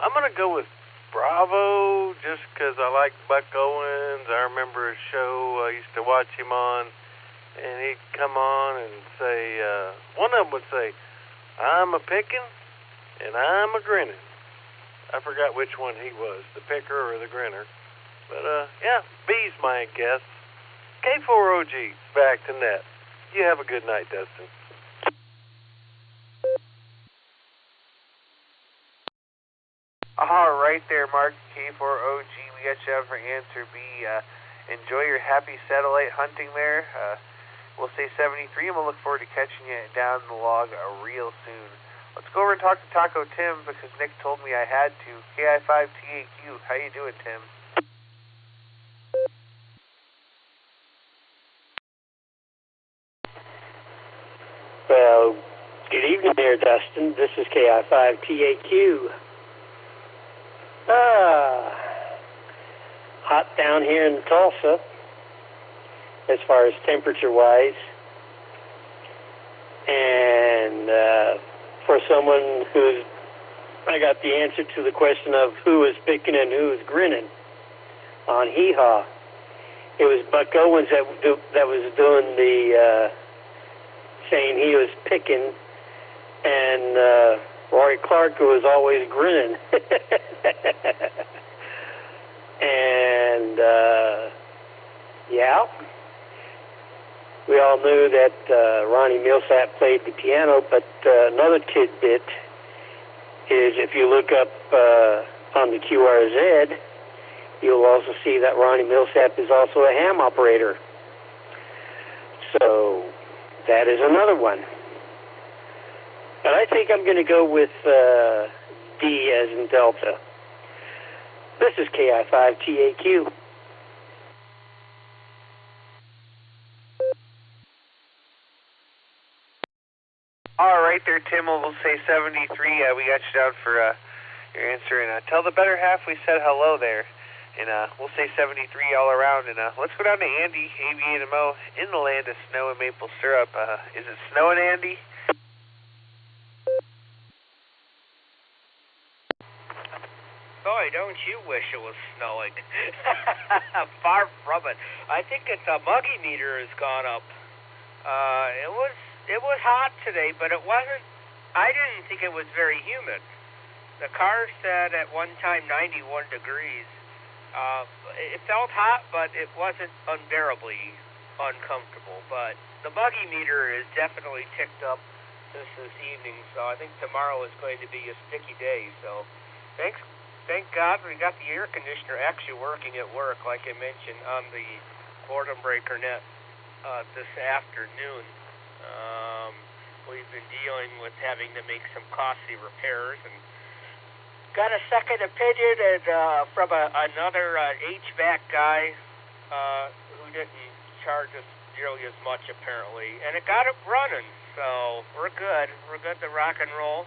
I'm going to go with Bravo just because I like Buck Owens. I remember a show I used to watch him on, and he'd come on and say, one of them would say, I'm a picking and I'm a grinning. I forgot which one he was, the picker or the grinner. But, yeah, B's my guess. K4OG, back to net. You have a good night, Dustin. All right there, Mark, K4OG. We got you out for answer B. Enjoy your happy satellite hunting there. We'll say 73, and we'll look forward to catching you down the log real soon. Let's go over and talk to Taco Tim because Nick told me I had to. KI5TAQ, how you doing, Tim? Well, good evening there, Dustin. This is KI5TAQ. Hot down here in Tulsa as far as temperature-wise. And for someone who's, I got the answer to the question of who is picking and who is grinning on Hee Haw. It was Buck Owens that was doing the saying he was picking, and Rory Clark was always grinning. And yeah, we all knew that Ronnie Millsap played the piano, but another tidbit is if you look up on the QRZ, you'll also see that Ronnie Millsap is also a ham operator. So that is another one. But I think I'm going to go with D as in Delta. This is KI5TAQ. All right there, Tim. We'll say 73. We got you down for your answer. And tell the better half we said hello there. And we'll say 73 all around. And let's go down to Andy, AVNMO, in the land of snow and maple syrup. Is it snowing, Andy? Boy, don't you wish it was snowing. Far from it. I think it's a muggy meter has gone up. It was hot today, but it wasn't. I didn't think it was very humid. The car said at one time 91 degrees. It felt hot, but it wasn't unbearably uncomfortable. But the muggy meter is definitely ticked up this evening, so I think tomorrow is going to be a sticky day. So thank God we got the air conditioner actually working at work, like I mentioned on the boredom breaker net this afternoon. We've been dealing with having to make some costly repairs, and got a second opinion from another HVAC guy who didn't charge us nearly as much apparently, and it got it running. So we're good. We're good to rock and roll.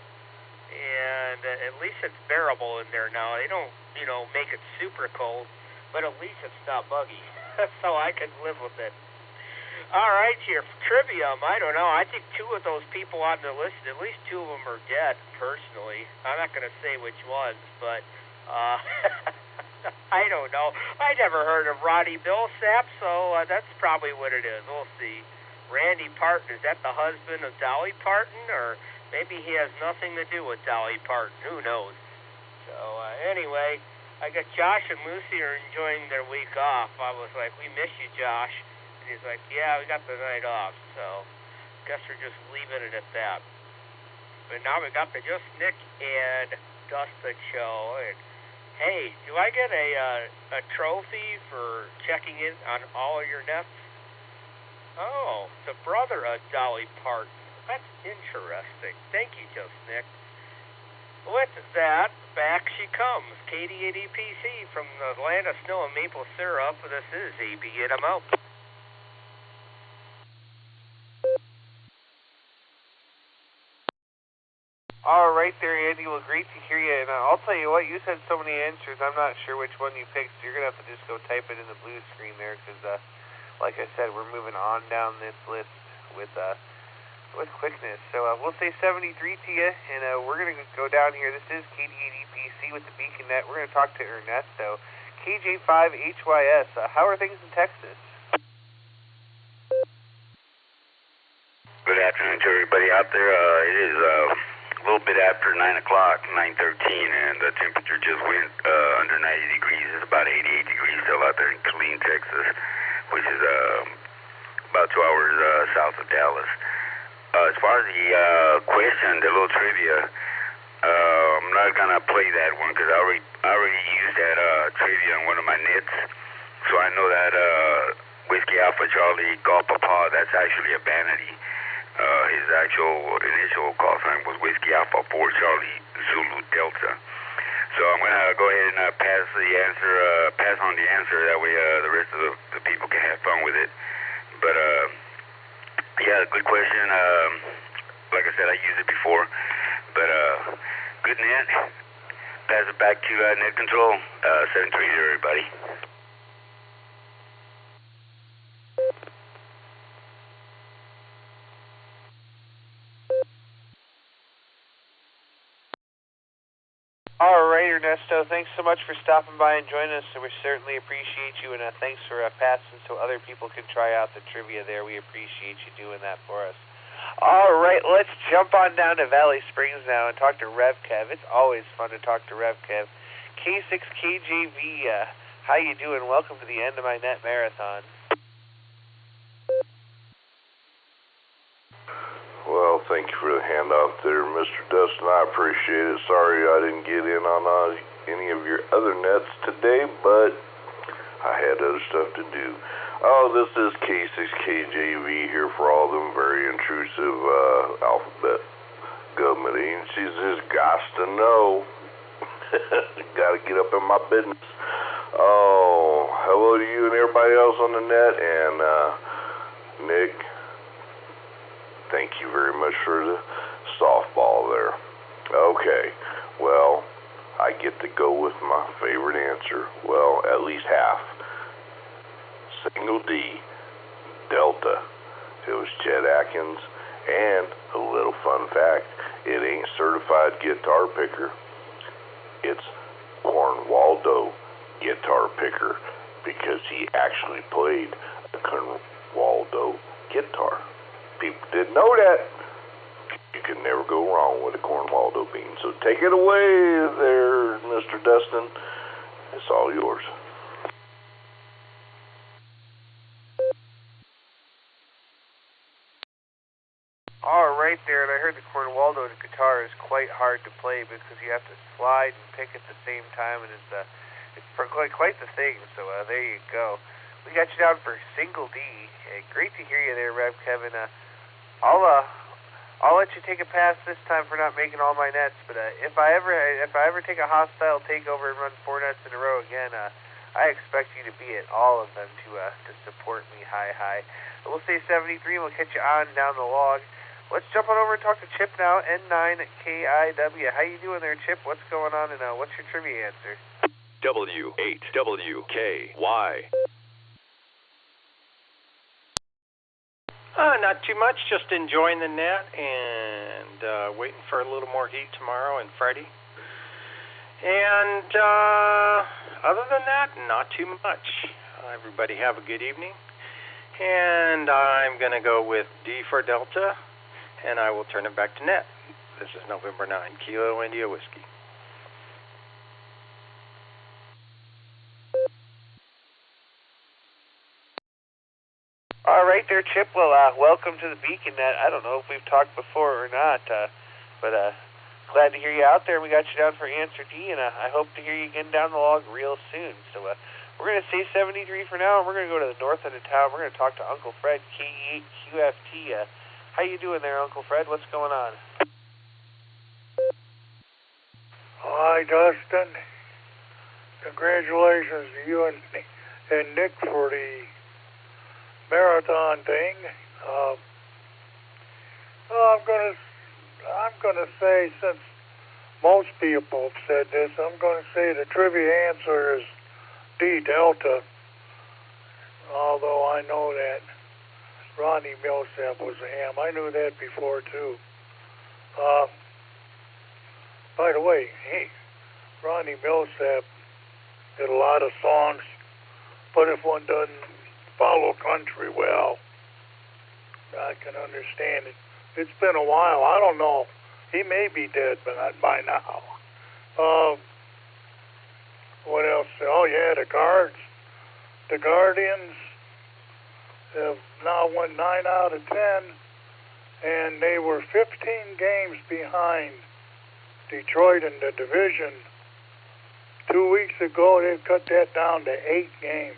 And at least it's bearable in there now. They don't, make it super cold, but at least it's not muggy, so I can live with it. All right, your Trivium, I don't know. I think two of those people on the list, at least two of them are dead, personally. I'm not going to say which ones, but I don't know. I never heard of Ronnie Millsap, so that's probably what it is. We'll see. Randy Parton, is that the husband of Dolly Parton, or maybe he has nothing to do with Dolly Parton. Who knows? So, anyway, I got Josh and Lucy are enjoying their week off. I was like, we miss you, Josh. And he's like, yeah, we got the night off. So, guess we're just leaving it at that. But now we got the Just Nick and Dustin show. And, hey, do I get a trophy for checking in on all of your nets? Oh, the brother of Dolly Parton. That's interesting. Thank you, Just Nick. With that, back she comes. Katie at EPC from the land of snow and maple syrup. This is ABNMO. All right there, Andy. Well, great to hear you. And I'll tell you what, you said so many answers. I'm not sure which one you picked, so you're going to have to just go type it in the blue screen there because, like I said, we're moving on down this list with with quickness. So we'll say 73 to you, and we're going to go down here. This is KD8EPC with the Beacon Net. We're going to talk to Ernesto. KJ5HYS, how are things in Texas? Good afternoon to everybody out there. It is a little bit after 9 o'clock, 9:13, and the temperature just went under 90 degrees. It's about 88 degrees still out there in Killeen, Texas, which is about 2 hours south of Dallas. As far as the question, the little trivia, I'm not going to play that one because I already used that trivia on one of my nets. So I know that Whiskey Alpha Charlie Golf Papa, that's actually a vanity. His actual initial call sign was Whiskey Alpha 4 Charlie Zulu Delta. So I'm going to go ahead and pass on the answer. That way the rest of the people can have fun with it. But yeah, good question. Like I said, I used it before. But good net. Pass it back to net control. 730 everybody. All right, Ernesto, thanks so much for stopping by and joining us. So we certainly appreciate you, and thanks for passing so other people can try out the trivia there. We appreciate you doing that for us. All right, let's jump on down to Valley Springs now and talk to RevKev. It's always fun to talk to RevKev. K6KJV, how you doing? Welcome to the end of my net marathon. Well, thank you for the handout there, Mr. Dustin. I appreciate it. Sorry I didn't get in on any of your other nets today, but I had other stuff to do. Oh, this is K6KJV here for all them very intrusive alphabet government agencies. Just got to know. Got to get up in my business. Oh, hello to you and everybody else on the net, and Nick, thank you very much for the softball there. Okay, well, I get to go with my favorite answer. Well, at least half. Single D, Delta. It was Chet Atkins, and a little fun fact, it ain't certified guitar picker. It's Cornwaldo guitar picker because he actually played a Cornwaldo guitar. People didn't know that. You can never go wrong with a Cornwaldo bean. So take it away there, Mr. Dustin. It's all yours. All right there, and I heard the Cornwaldo guitar is quite hard to play because you have to slide and pick at the same time, and it's quite the thing. So there you go. We got you down for single D. Great to hear you there, Rev Kevin. I'll let you take a pass this time for not making all my nets, but if I ever take a hostile takeover and run 4 nets in a row again, I expect you to be at all of them to support me high. But we'll say 73, and we'll catch you on down the log. Let's jump on over and talk to Chip now, N9KIW. How you doing there, Chip? What's going on, and what's your trivia answer? W8WKY. Not too much, just enjoying the net and waiting for a little more heat tomorrow and Friday. And other than that, not too much. Everybody have a good evening. And I'm going to go with D for Delta, and I will turn it back to net. This is November 9, Kilo India Whiskey. All right there, Chip. Well, welcome to the Beacon Net. I don't know if we've talked before or not, but glad to hear you out there. We got you down for answer D, and I hope to hear you again down the log real soon. So we're going to say 73 for now, and we're going to go to the north end of town. We're going to talk to Uncle Fred, K8QFT. How you doing there, Uncle Fred? What's going on? Hi, Dustin. Congratulations to you and Nick for the marathon thing. I'm gonna say, since most people have said this, I'm gonna say the trivia answer is D Delta. Although I know that Ronnie Millsap was a ham. I knew that before, too. By the way, hey, Ronnie Millsap did a lot of songs, but if one doesn't follow country well, I can understand it. It's been a while. I don't know. He may be dead, but not by now. What else? Oh, yeah, the Guards. The Guardians have now won 9 out of 10, and they were 15 games behind Detroit in the division. 2 weeks ago, they cut that down to 8 games.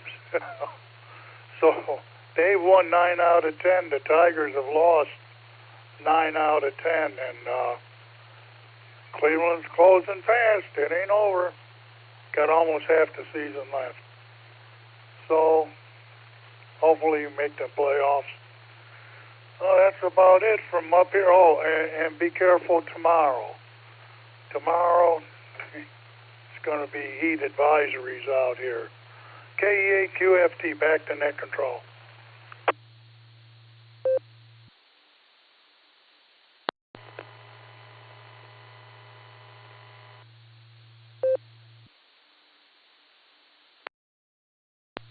So they won 9 out of 10. The Tigers have lost 9 out of 10, and Cleveland's closing fast. It ain't over. Got almost half the season left. So hopefully you make the playoffs. Oh, that's about it from up here. Oh, and be careful tomorrow. Tomorrow, it's going to be heat advisories out here. KEA QFT, back to net control.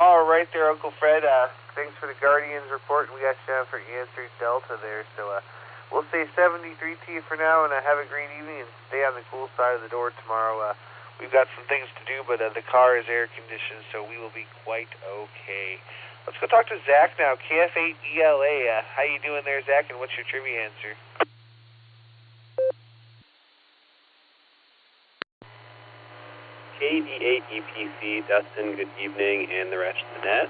All right there, Uncle Fred. Thanks for the Guardians report. We got you down for answered Delta there. So we'll say 73 to you for now, and have a great evening, and stay on the cool side of the door tomorrow. We've got some things to do, but the car is air conditioned, so we will be quite okay. Let's go talk to Zach now, KF8ELA. How you doing there, Zach, and what's your trivia answer? KD8EPC, Dustin, good evening, and the rest of the net.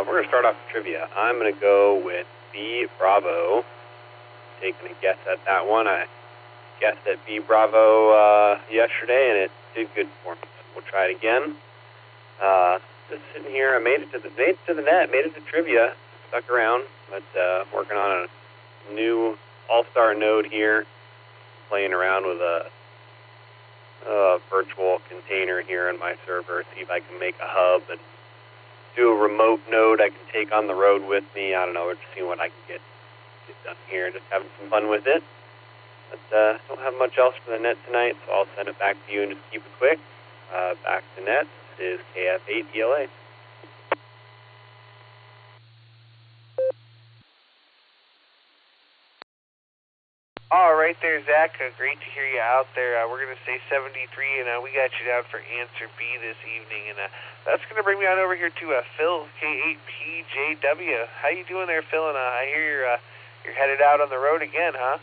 We're going to start off with trivia. I'm going to go with B Bravo. Taking a guess at that one. I guessed at B Bravo yesterday, and it did good for me. We'll try it again. Just sitting here, I made it to the net, made it to trivia. Stuck around, but working on a new Allstar Node here. Playing around with a virtual container here in my server, see if I can make a hub and do a remote node I can take on the road with me. I don't know, we're just seeing what I can get done here, just having some fun with it. But don't have much else for the net tonight, so I'll send it back to you and just keep it quick. Back to net, this is KF8ELA. All right there, Zach. Great to hear you out there. We're going to say 73, and we got you down for answer B this evening. And that's going to bring me on over here to Phil, K8PJW. How you doing there, Phil? And I hear you're headed out on the road again, huh?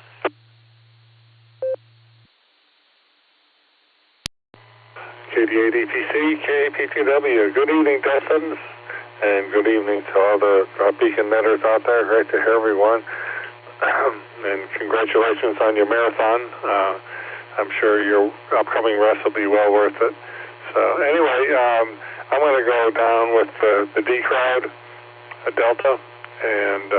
KD8EPC, KPTW. Good evening, Dustin, and good evening to all the Beacon Netters out there. Great to hear everyone. And congratulations on your marathon. I'm sure your upcoming rest will be well worth it. So anyway, I'm going to go down with the D crowd, Delta, and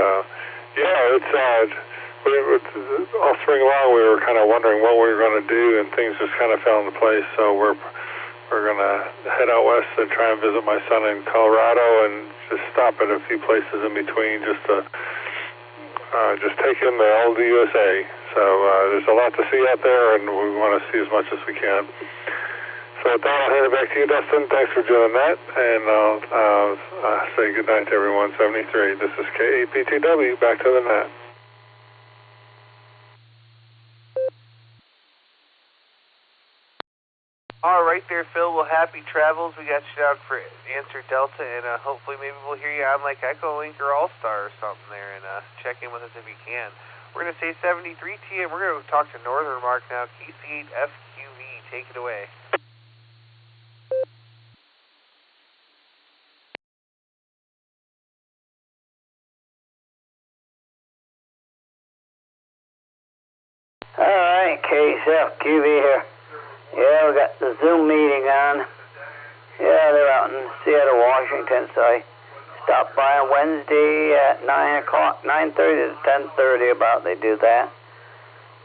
all spring long we were kind of wondering what we were going to do, and things just kind of fell into place. So we're going to head out west and try and visit my son in Colorado, and just stop at a few places in between just to just take in the old USA. So there's a lot to see out there, and we want to see as much as we can. So with that, I'll hand it back to you, Dustin. Thanks for doing that, and I'll say good night to everyone. 73. This is KAPTW. Back to the net. All right there, Phil. Well, happy travels. We got you down for answer Delta, and hopefully maybe we'll hear you on like EchoLink or Allstar or something there, and check in with us if you can. We're going to say 73 to you, and we're going to talk to Northern Mark now, KC8FQV. Take it away. All right, KC8FQV here. Yeah, we got the Zoom meeting on. Yeah, they're out in Seattle, Washington, so I stopped by on Wednesday at 9 o'clock, 9:30 to 10:30 about they do that.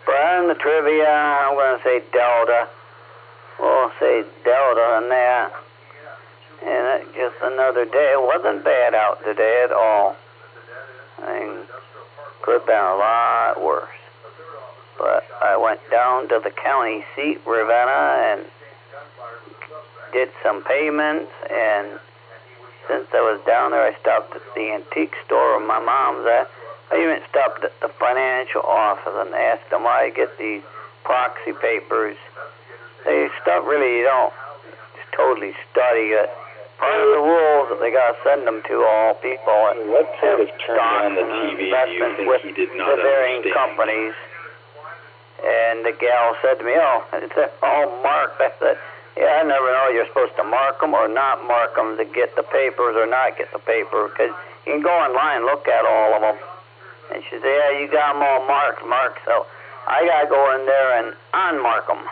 But on the trivia, I'm going to say Delta. We'll say Delta on that. And just another day. It wasn't bad out today at all. Thing could have been a lot worse. But I went down to the county seat, Ravenna, and did some payments, and since I was down there, I stopped at the antique store where my mom's at. I even stopped at the financial office and asked them why I get these proxy papers. They stuff really you don't totally study it. Part of the rules that they got to send them to all people. What sort of turned on the TV do you think he did not the varying understand? Companies. And the gal said to me, "Oh, it's all marked." I said, "Yeah, I never know. You're supposed to mark them or not mark them to get the papers or not get the paper, because you can go online and look at all of them." And she said, "Yeah, you got them all marked. So I got to go in there and unmark them."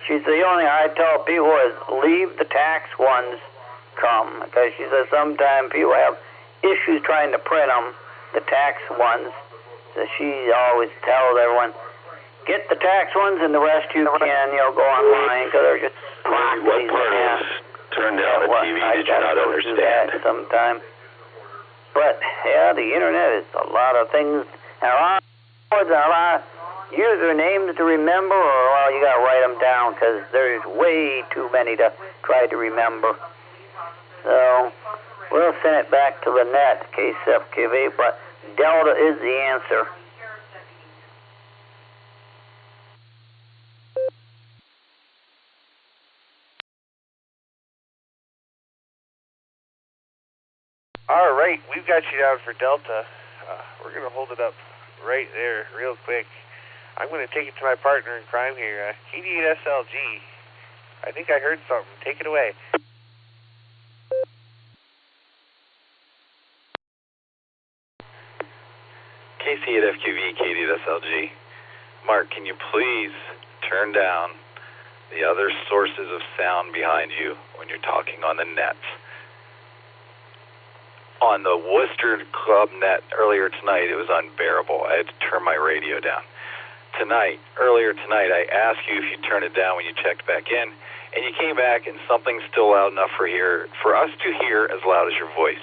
She said, "The only thing I tell people is leave the tax ones come," because she says sometimes people have issues trying to print them, the tax ones. So she always tells everyone, get the tax ones and the rest you can, go online, because they're just proxies. What part of turned down the TV did you not understand? Sometime. But, yeah, the internet is a lot of things, and a lot of words and a lot of usernames to remember, or, well, you got to write them down, because there's way too many to try to remember. So, we'll send it back to the net, KCFKV, but Delta is the answer. All right, we've got you down for Delta. We're going to hold it up right there real quick. I'm going to take it to my partner in crime here, KD8SLG. I think I heard something. Take it away. KC8FQV, KD8SLG. Mark, can you please turn down the other sources of sound behind you when you're talking on the net? On the Worcester Club net earlier tonight, it was unbearable. I had to turn my radio down. Earlier tonight, I asked you if you'd turn it down when you checked back in, and you came back and something's still loud enough for us to hear as loud as your voice.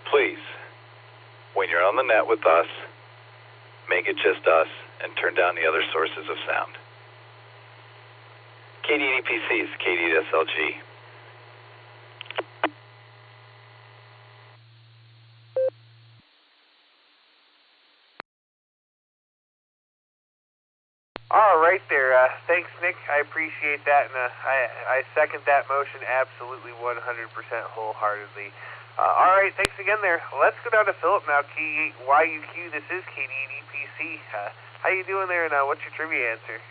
Please, when you're on the net with us, make it just us and turn down the other sources of sound. KD8PCs, KD8SLG. All right there. Thanks, Nick. I appreciate that, and I second that motion absolutely 100% wholeheartedly. All right, thanks again there. Let's go down to Philip now, KYUQ. This is KD8EPC. How you doing there, and what's your trivia answer?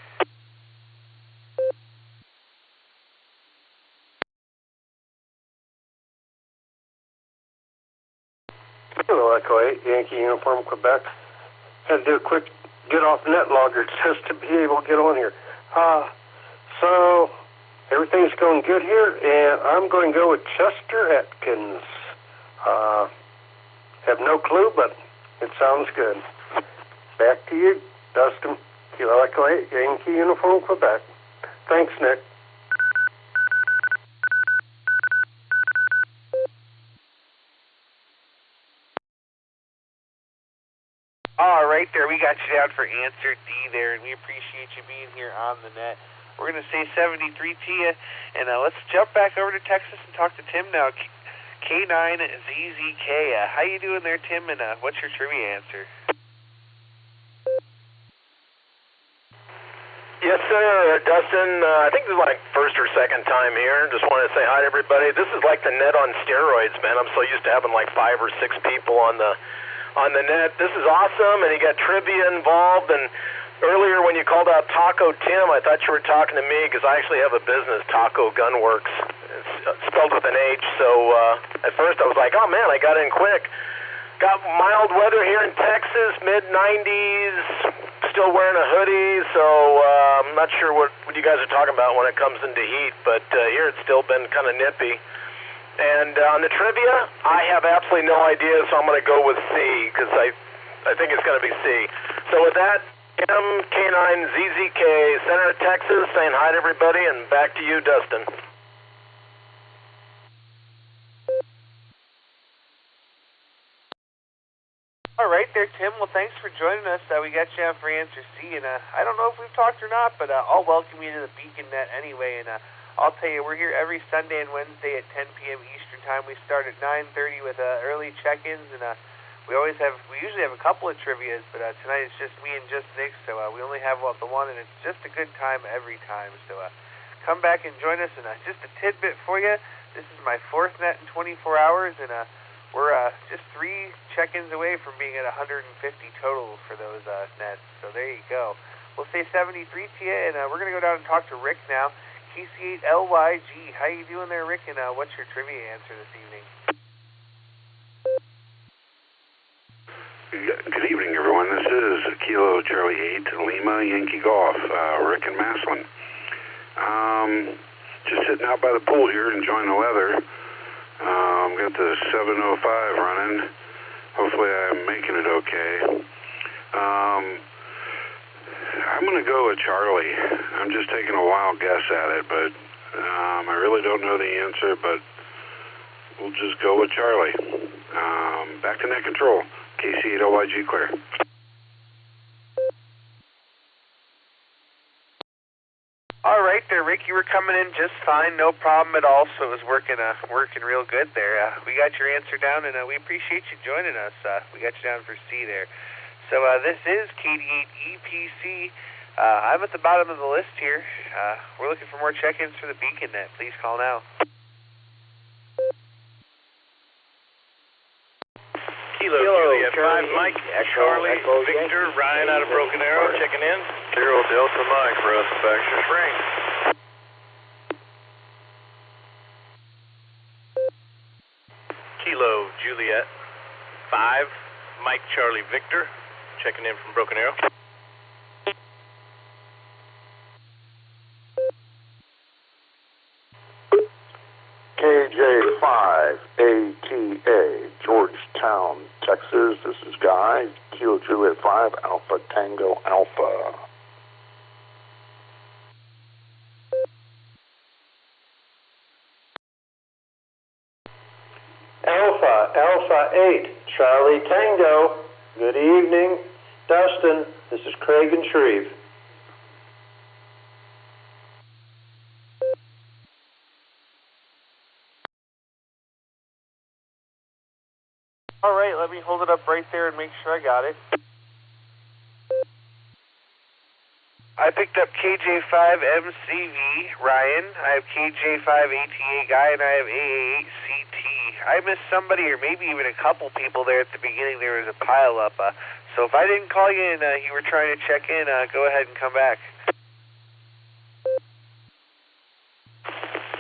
Hello, Echo 8, Yankee Uniform, Quebec. Had to do a quick get off net logger just to be able to get on here. So everything's going good here, and I'm going to go with Chester Atkins. Have no clue, but it sounds good. Back to you, Dustin. Kilo Echo 8, Yankee Uniform, Quebec. Thanks, Nick. All right there, we got you down for answer D there, and we appreciate you being here on the net. We're going to say 73 to you, and let's jump back over to Texas and talk to Tim now. K9ZZK. How you doing there, Tim, and what's your trivia answer? Yes, sir, Dustin. I think this is like first or second time here. Just wanted to say hi to everybody. This is like the net on steroids, man. I'm so used to having like 5 or 6 people on the net. This is awesome, and you got trivia involved. And earlier when you called out Taco Tim, I thought you were talking to me because I actually have a business, Taco Gunworks. It's spelled with an H. So at first I was like, oh man, I got in quick. Got mild weather here in Texas, mid-90s, still wearing a hoodie, so I'm not sure what you guys are talking about when it comes into heat, but here it's still been kind of nippy. And on the trivia, I have absolutely no idea, so I'm going to go with C, because I think it's going to be C. So with that, MK9ZZK, Center of Texas, saying hi to everybody, and back to you, Dustin. All right there, Tim. Well, thanks for joining us. We got you on for answer C, and I don't know if we've talked or not, but I'll welcome you to the Beacon Net anyway, and I'll tell you, we're here every Sunday and Wednesday at 10 p.m. Eastern Time. We start at 9:30 with early check-ins, and we usually have a couple of trivias, but tonight it's just me and just Nick, so we only have the one, and it's just a good time every time. So come back and join us, and just a tidbit for you. This is my fourth net in 24 hours, and we're just 3 check-ins away from being at 150 total for those nets. So there you go. We'll say 73 to you, and we're going to go down and talk to Rick now. KC8LYG. How you doing there, Rick, and what's your trivia answer this evening? Good evening, everyone. This is Kilo Charlie 8 Lima Yankee Golf, Rick and Maslin. Just sitting out by the pool here, enjoying the weather. Got the 705 running. Hopefully I'm making it okay. I'm going to go with Charlie. I'm just taking a wild guess at it, but I really don't know the answer, but we'll just go with Charlie. Back to net control. KC8LYG clear. All right there, Rick. You were coming in just fine, no problem at all. So it was working real good there. We got your answer down, and we appreciate you joining us. We got you down for C there. So this is KD8EPC. I'm at the bottom of the list here. We're looking for more check-ins for the Beacon Net. Please call now. Kilo Juliet 5 Mike, Charlie, Victor, Ryan out of Broken Arrow, checking in. 0 Delta Mike, Russ, Baxter Springs. Kilo Juliet 5 Mike, Charlie, Victor, checking in from Broken Arrow. KJ5 ATA, Georgetown, Texas. This is Guy. Kilo Juliet 5 Alpha Tango Alpha. Alpha 8, Charlie Tango. Good evening, Dustin. This is Craig and Shreve. All right, let me hold it up right there and make sure I got it. I picked up KJ5MCV, Ryan. I have KJ5ATA Guy, and I have AA8CT. I missed somebody, or maybe even a couple people there at the beginning. There was a pile-up. So if I didn't call you and you were trying to check in, go ahead and come back.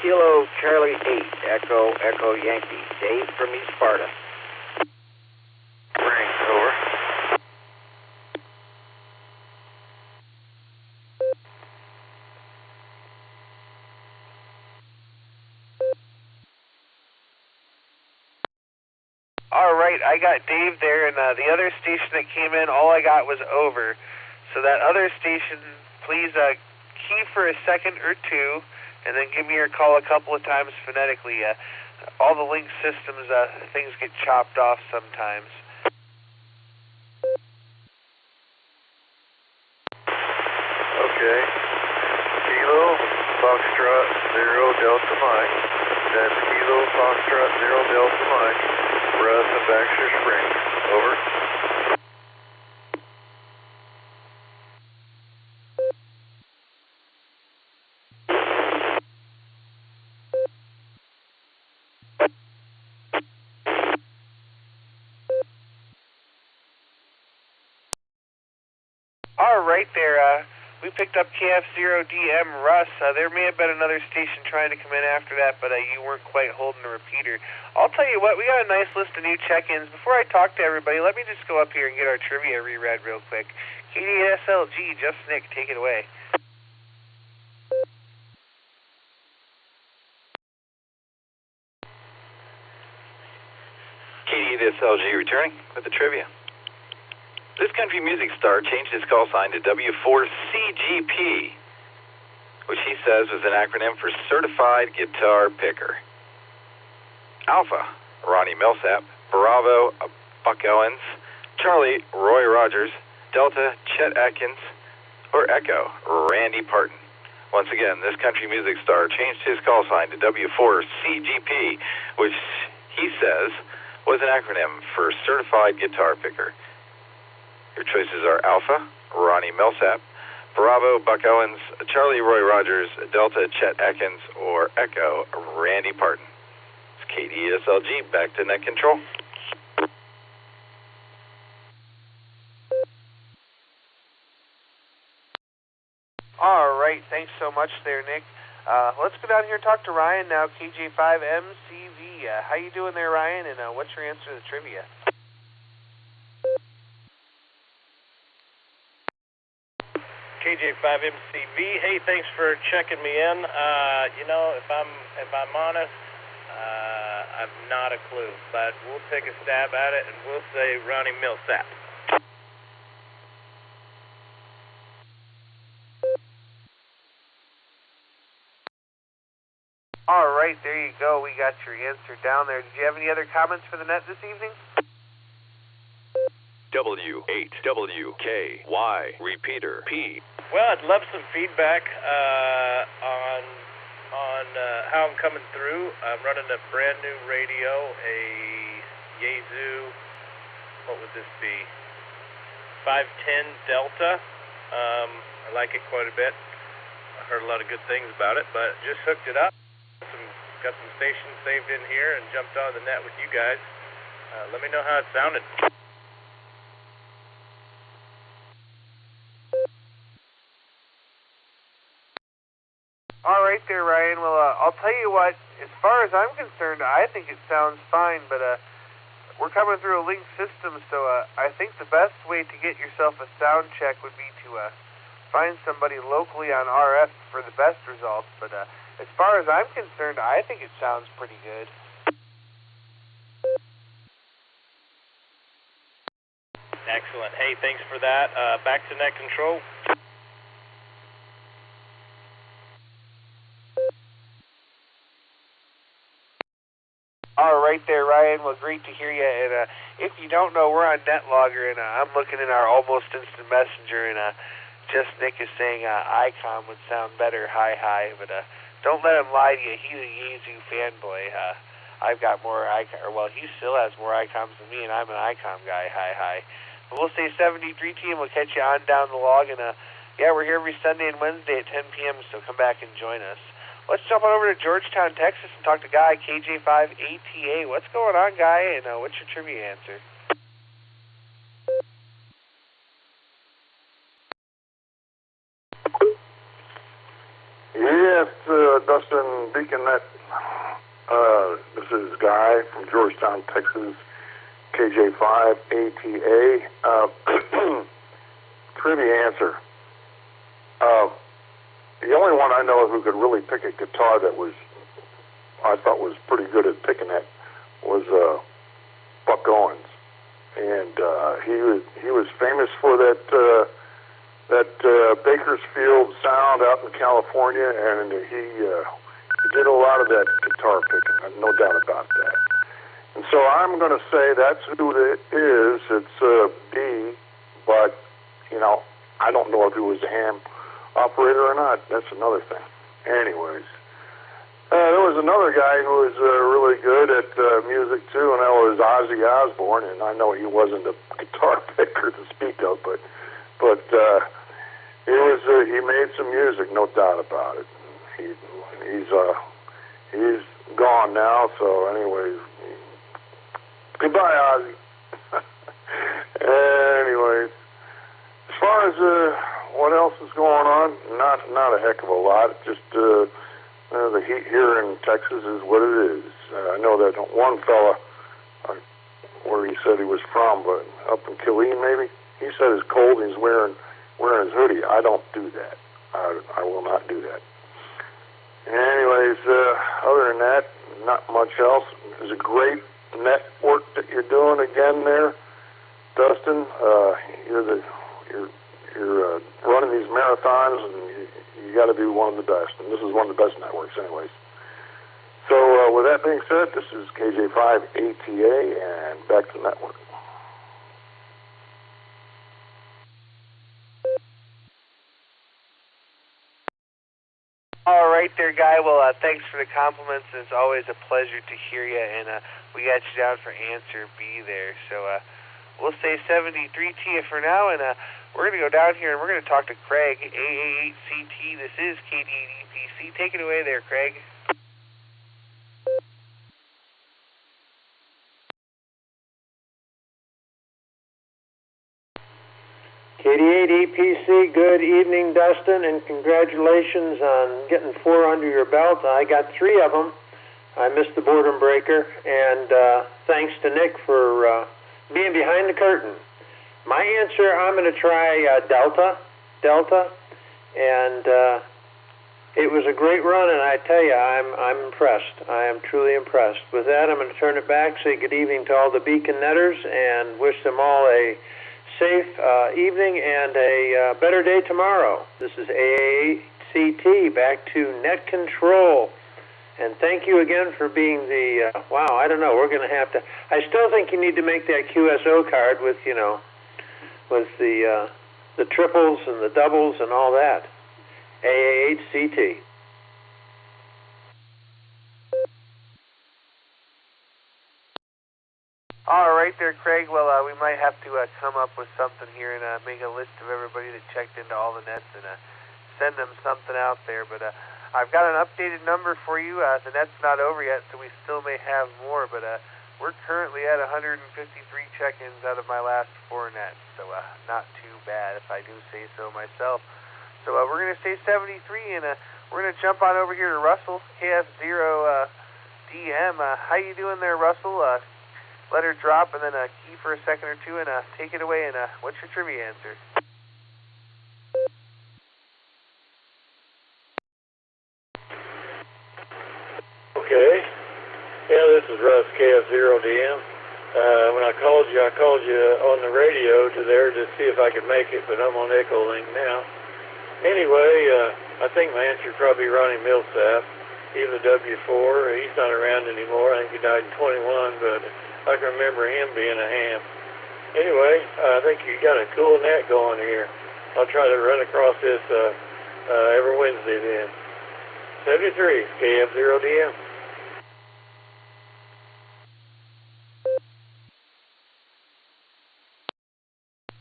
Kilo Charlie 8, Echo Yankee. Dave from East Sparta. Ring, over. All right, I got Dave there, and the other station that came in, all I got was over. So that other station, please key for a second or two, and then give me your call a couple of times phonetically. All the link systems, things get chopped off sometimes. Okay. Kilo Foxtrot 0 Delta Mike. That's Kilo Foxtrot 0 Delta Mike. Russ and Baxter Springs. Over. All right there. We picked up KF0DM Russ. There may have been another station trying to come in after that, but you weren't quite holding the repeater. I'll tell you what, we got a nice list of new check-ins. Before I talk to everybody, let me just go up here and get our trivia reread real quick. KD8SLG, Just Nick, take it away. KD8SLG returning with the trivia. This country music star changed his call sign to W4CGP, which he says was an acronym for Certified Guitar Picker. Alpha, Ronnie Millsap. Bravo, Buck Owens. Charlie, Roy Rogers, Delta, Chet Atkins, or Echo, Randy Parton. Once again, this country music star changed his call sign to W4CGP, which he says was an acronym for Certified Guitar Picker. Your choices are Alpha, Ronnie Millsap, Bravo, Buck Owens, Charlie, Roy Rogers, Delta, Chet Atkins, or Echo, Randy Parton. It's KDSLG, back to net control. All right, thanks so much there, Nick. Let's go down here and talk to Ryan now, KJ5MCV. How you doing there, Ryan, and what's your answer to the trivia? KJ5MCV. Hey, thanks for checking me in. If I'm honest, I've not a clue, but we'll take a stab at it, and we'll say Ronnie Millsap. All right, there you go. We got your answer down there. Did you have any other comments for the net this evening? W8WKY repeater P. Well, I'd love some feedback on how I'm coming through. I'm running a brand new radio, a Yaesu. What would this be? 510 Delta. I like it quite a bit. I heard a lot of good things about it, but just hooked it up. Got some stations saved in here and jumped on the net with you guys. Let me know how it sounded. All right there, Ryan. Well, I'll tell you what, as far as I'm concerned, I think it sounds fine, but we're coming through a linked system, so I think the best way to get yourself a sound check would be to find somebody locally on RF for the best results, but as far as I'm concerned, I think it sounds pretty good. Excellent. Hey, thanks for that. Back to net control. All right there, Ryan. Well, great to hear you. And if you don't know, we're on NetLogger, and I'm looking in our almost instant messenger, and just Nick is saying ICOM would sound better, hi, but don't let him lie to you. He's a Yaesu fanboy. I've got more ICOM, well, he still has more ICOMs than me, and I'm an ICOM guy, hi. But we'll say 73 team. We'll catch you on down the log, and yeah, we're here every Sunday and Wednesday at 10 p.m., so come back and join us. Let's jump on over to Georgetown, Texas, and talk to Guy, KJ5ATA. What's going on, Guy, and what's your trivia answer? Yes, Dustin, BeaconNet. This is Guy from Georgetown, Texas, KJ5ATA. Trivia answer. The only one I know who could really pick a guitar that I thought was pretty good at picking it was Buck Owens, and he was famous for that Bakersfield sound out in California, and he did a lot of that guitar picking, no doubt about that. And so I'm going to say that's who it is. It's B, but I don't know if he was a ham operator or not. That's another thing. Anyways, there was another guy who was really good at music too, and that was Ozzy Osbourne. And I know he wasn't a guitar picker to speak of, but he made some music, no doubt about it. He's gone now. So, anyways, goodbye, Ozzy. Anyways, as far as what else is going on? Not a heck of a lot. Just the heat here in Texas is what it is. I know that one fella, where he said he was from, but up in Killeen maybe, he said it's cold and he's wearing his hoodie. I don't do that. I will not do that. Anyways, other than that, not much else. It's a great network that you're doing again there, Dustin. You're running these marathons, and you got to be one of the best. And this is one of the best networks, anyways. So with that being said, this is KJ5ATA, and back to the network. right there, Guy. Well, thanks for the compliments. It's always a pleasure to hear you, and we got you down for answer B there. So we'll say 73 to you for now, and we're going to go down here, and we're going to talk to Craig, AA8CT. This is KD8EPC. Take it away there, Craig. KD8EPC, good evening, Dustin, and congratulations on getting 4 under your belt. I got 3 of them. I missed the boredom breaker, and thanks to Nick for being behind the curtain. My answer, I'm going to try Delta, and it was a great run, and I tell you, I'm impressed. I am truly impressed. With that, I'm going to turn it back, say good evening to all the Beacon Netters, and wish them all a safe evening and a better day tomorrow. This is AACT, back to net control. And thank you again for being the, wow, I don't know, we're going to have to, I still think you need to make that QSO card with, you know, with the triples and the doubles and all that. AAHCT. All right there, Craig. Well, we might have to come up with something here and make a list of everybody that checked into all the nets and send them something out there. But I've got an updated number for you. The net's not over yet, so we still may have more. But we're currently at 153 check-ins out of my last 4 nets, so not too bad if I do say so myself. So we're going to say 73, and we're going to jump on over here to Russell, KF0DM. How you doing there, Russell? Let her drop and then key for a second or two and take it away. And what's your trivia answer? Okay. Yeah, this is Russ, KF0DM. When I called you on the radio to there to see if I could make it, but I'm on EchoLink now. Anyway, I think my answer would probably be Ronnie Millsap. He was a W4. He's not around anymore. I think he died in 21, but I can remember him being a ham. Anyway, I think you got a cool net going here. I'll try to run across this every Wednesday then. 73, KF0DM.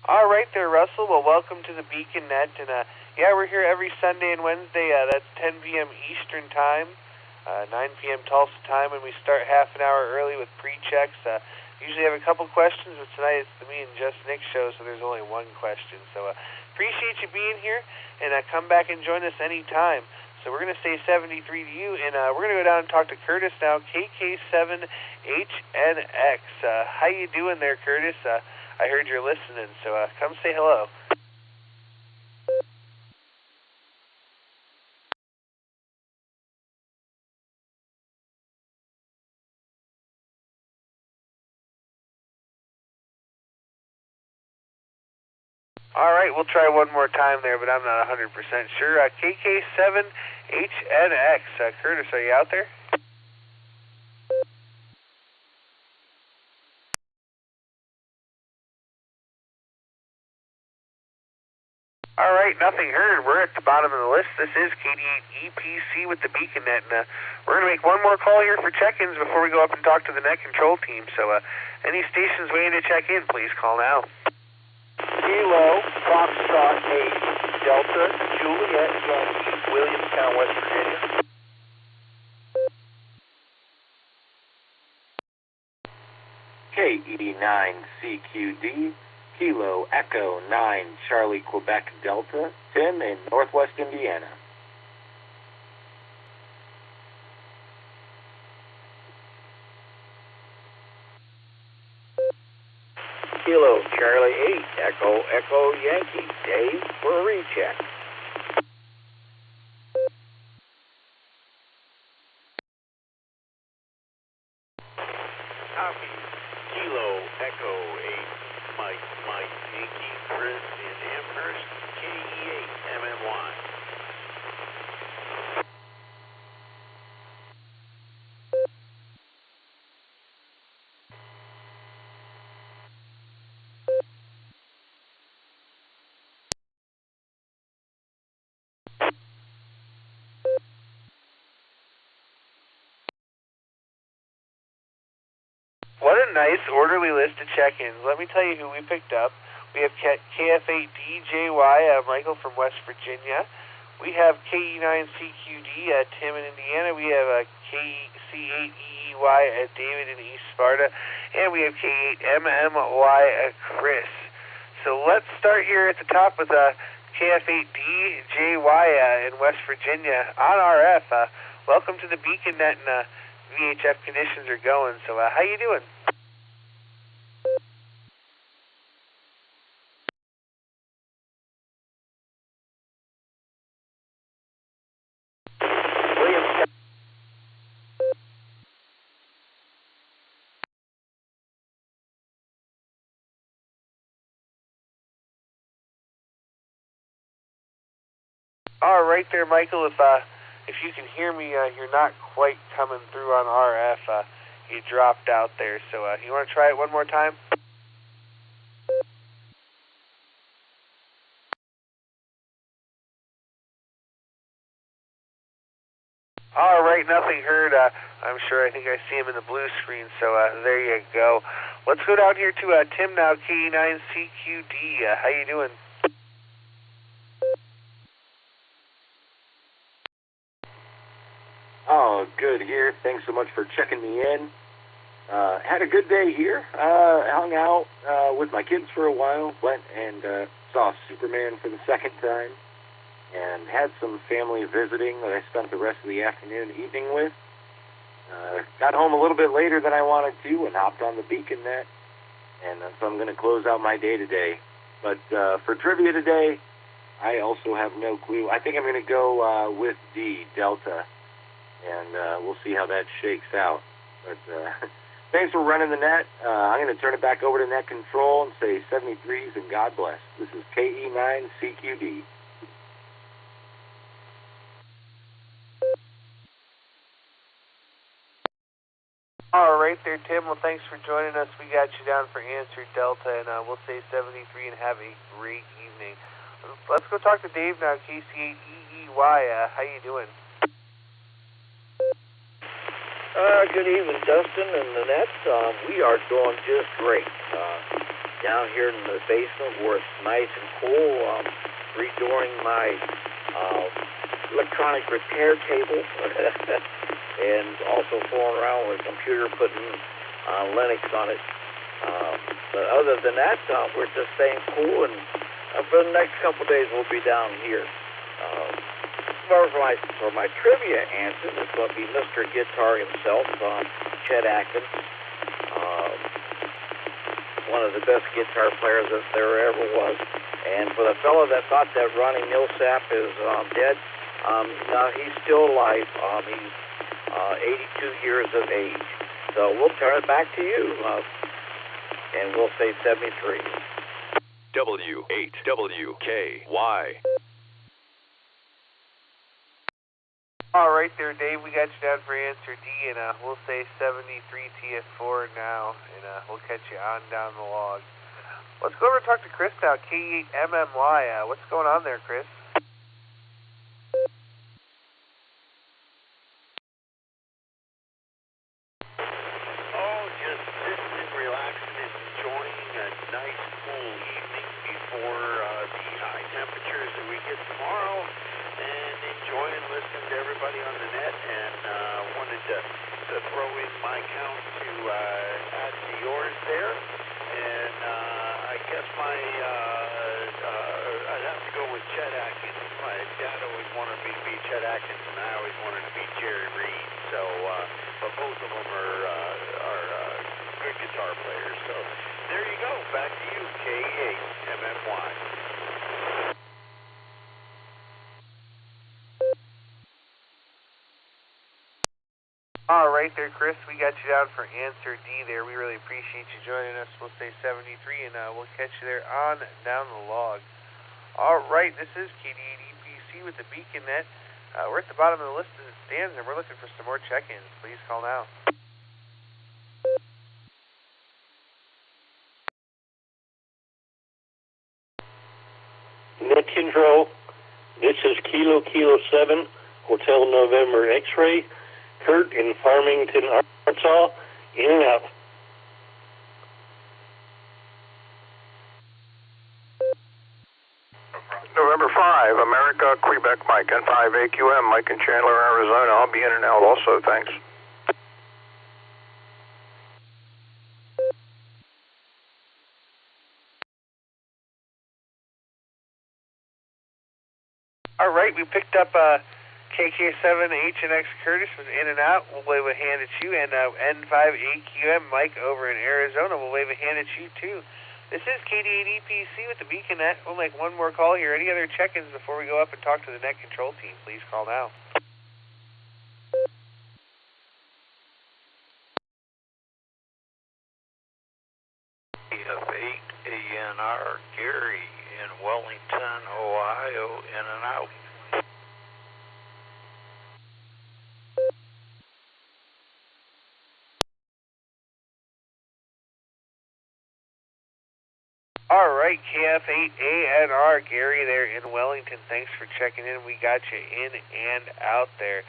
All right there, Russell. Well, welcome to the Beacon Net. And yeah, we're here every Sunday and Wednesday. That's 10 p.m. Eastern Time. 9 p.m. Tulsa time, and we start half an hour early with pre-checks. Usually have a couple questions, but tonight it's the me and just Nick show, so there's only 1 question. So appreciate you being here, and come back and join us anytime. So we're going to say 73 to you, and we're going to go down and talk to Curtis now, KK7HNX. How you doing there, Curtis? I heard you're listening, so come say hello. All right, we'll try one more time there, but I'm not 100% sure. KK7HNX. Curtis, are you out there? All right, nothing heard. We're at the bottom of the list. This is KD8EPC with the Beacon Net, and we're going to make one more call here for check-ins before we go up and talk to the net control team. So any stations waiting to check in, please call now. Kilo, Foxtrot 8, Delta, Juliet, Yankee, Williamstown, West Virginia. KE9CQD, Kilo, Echo 9, Charlie, Quebec, Delta, Tim in Northwest Indiana. Kilo, Charlie 8, Echo, Echo, Yankee, Dave for a recheck. Copy. Kilo, Echo 8, Mike, Yankee, Chris in Amherst, KE8, MMY. What a nice, orderly list of check-ins. Let me tell you who we picked up. We have KF8DJY, Michael from West Virginia. We have KE9CQD, Tim in Indiana. We have KC8EEY, David in East Sparta. And we have K8MMY, Chris. So let's start here at the top with KF8DJY in West Virginia on RF. Welcome to the Beacon Net, and VHF conditions are going. So how you doing? All right there, Michael. If you can hear me, you're not quite coming through on RF. You dropped out there. So you want to try it one more time? All right, nothing heard. I'm sure. I think I see him in the blue screen. So there you go. Let's go down here to Tim now, KE9CQD. How you doing? Oh, good here. Thanks so much for checking me in. Had a good day here. Hung out with my kids for a while. Went and saw Superman for the second time. And had some family visiting that I spent the rest of the afternoon, evening with. Got home a little bit later than I wanted to and hopped on the Beacon Net. And so I'm going to close out my day today. But for trivia today, I also have no clue. I think I'm going to go with D, Delta. And we'll see how that shakes out. But thanks for running the net. I'm going to turn it back over to net control and say 73s and God bless. This is KE9CQD. All right there, Tim. Well, thanks for joining us. We got you down for answer Delta, and we'll say 73 and have a great evening. Let's go talk to Dave now, KC8EEY. How you doing? Good evening, Dustin and the Nets. We are doing just great. Down here in the basement where it's nice and cool, redoing my electronic repair table and also fooling around with a computer, putting Linux on it. But other than that, we're just staying cool, and for the next couple of days we'll be down here. For my trivia answer, it's going to be Mr. Guitar himself, Chet Atkins, one of the best guitar players that there ever was. And for the fellow that thought that Ronnie Millsap is dead, no, he's still alive. He's 82 years of age. So we'll turn it back to you, and we'll say 73. W8WKY. All right there, Dave. We got you down for answer D, and we'll say 73 TF4 now, and we'll catch you on down the log. Let's go over and talk to Chris now, K8MMY. What's going on there, Chris? Oh, just sitting and relaxing and enjoying a nice, cool evening before the high temperatures that we get tomorrow. And enjoying listening to everybody on the net, and wanted to throw in my count to add to yours there. And I guess I'd have to go with Chet Atkins. My dad always wanted me to be Chet Atkins, and I always wanted to be Jerry Reed. So, but both of them are good guitar players. So there you go. Back to you, K8MMY. All right there, Chris. We got you down for answer D there. We really appreciate you joining us. We'll say 73, and we'll catch you there on down the log. All right, this is KD8EPC with the Beacon Net. We're at the bottom of the list as it stands, and we're looking for some more check-ins. Please call now. Net control. This is Kilo 7, Hotel November X-Ray. Kurt in Farmington, Arkansas. In and out. November 5, America, Quebec, Mike, N5, AQM, Mike in Chandler, Arizona. I'll be in and out also, thanks. All right, we picked up KK7 HNX Curtis was in and out. We'll wave a hand at you. And N5 AQM Mike over in Arizona will wave a hand at you too. This is KD8 EPC with the Beacon Net. We'll make one more call here. Any other check-ins before we go up and talk to the net control team? Please call now. KF8 ANR Gary in Wellington, Ohio, in and out. All right, KF8ANR, Gary there in Wellington. Thanks for checking in. We got you in and out there.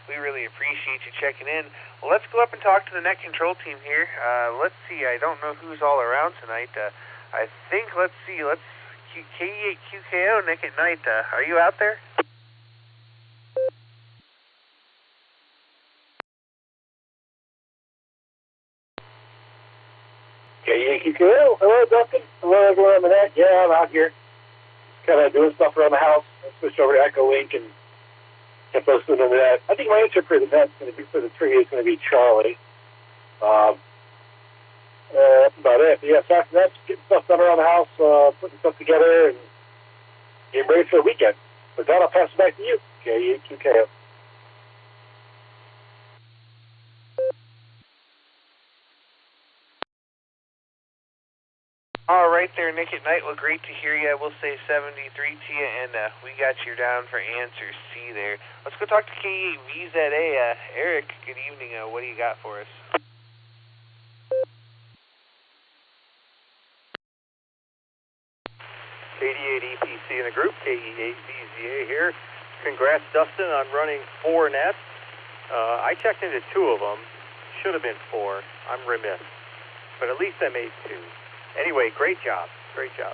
We really appreciate you checking in. Well, let's go up and talk to the net control team here. Let's see. I don't know who's all around tonight. I think, let's see. K8QKO, Nick at night. Are you out there? KQKO. Hello, Dustin. Hello, everyone on the net. Yeah, I'm out here. Kind of doing stuff around the house. I switched over to EchoLink and kept listening to that. I think my answer for the net's going to be, for the tree, is going to be Charlie. That's about it. But yeah, aside from that, getting stuff done around the house, putting stuff together, and getting ready for the weekend. With that, I'll pass it back to you, KQKO. All right there, Nick at night. Well, great to hear you. We'll say 73 to you, and we got you down for answer C there. Let's go talk to K8VZA. Eric, good evening. What do you got for us? KD8 EPC in the group, KE8VZA here. Congrats, Dustin, on running 4 nets. I checked into 2 of them. Should have been 4. I'm remiss. But at least I made 2. Anyway, great job. Great job.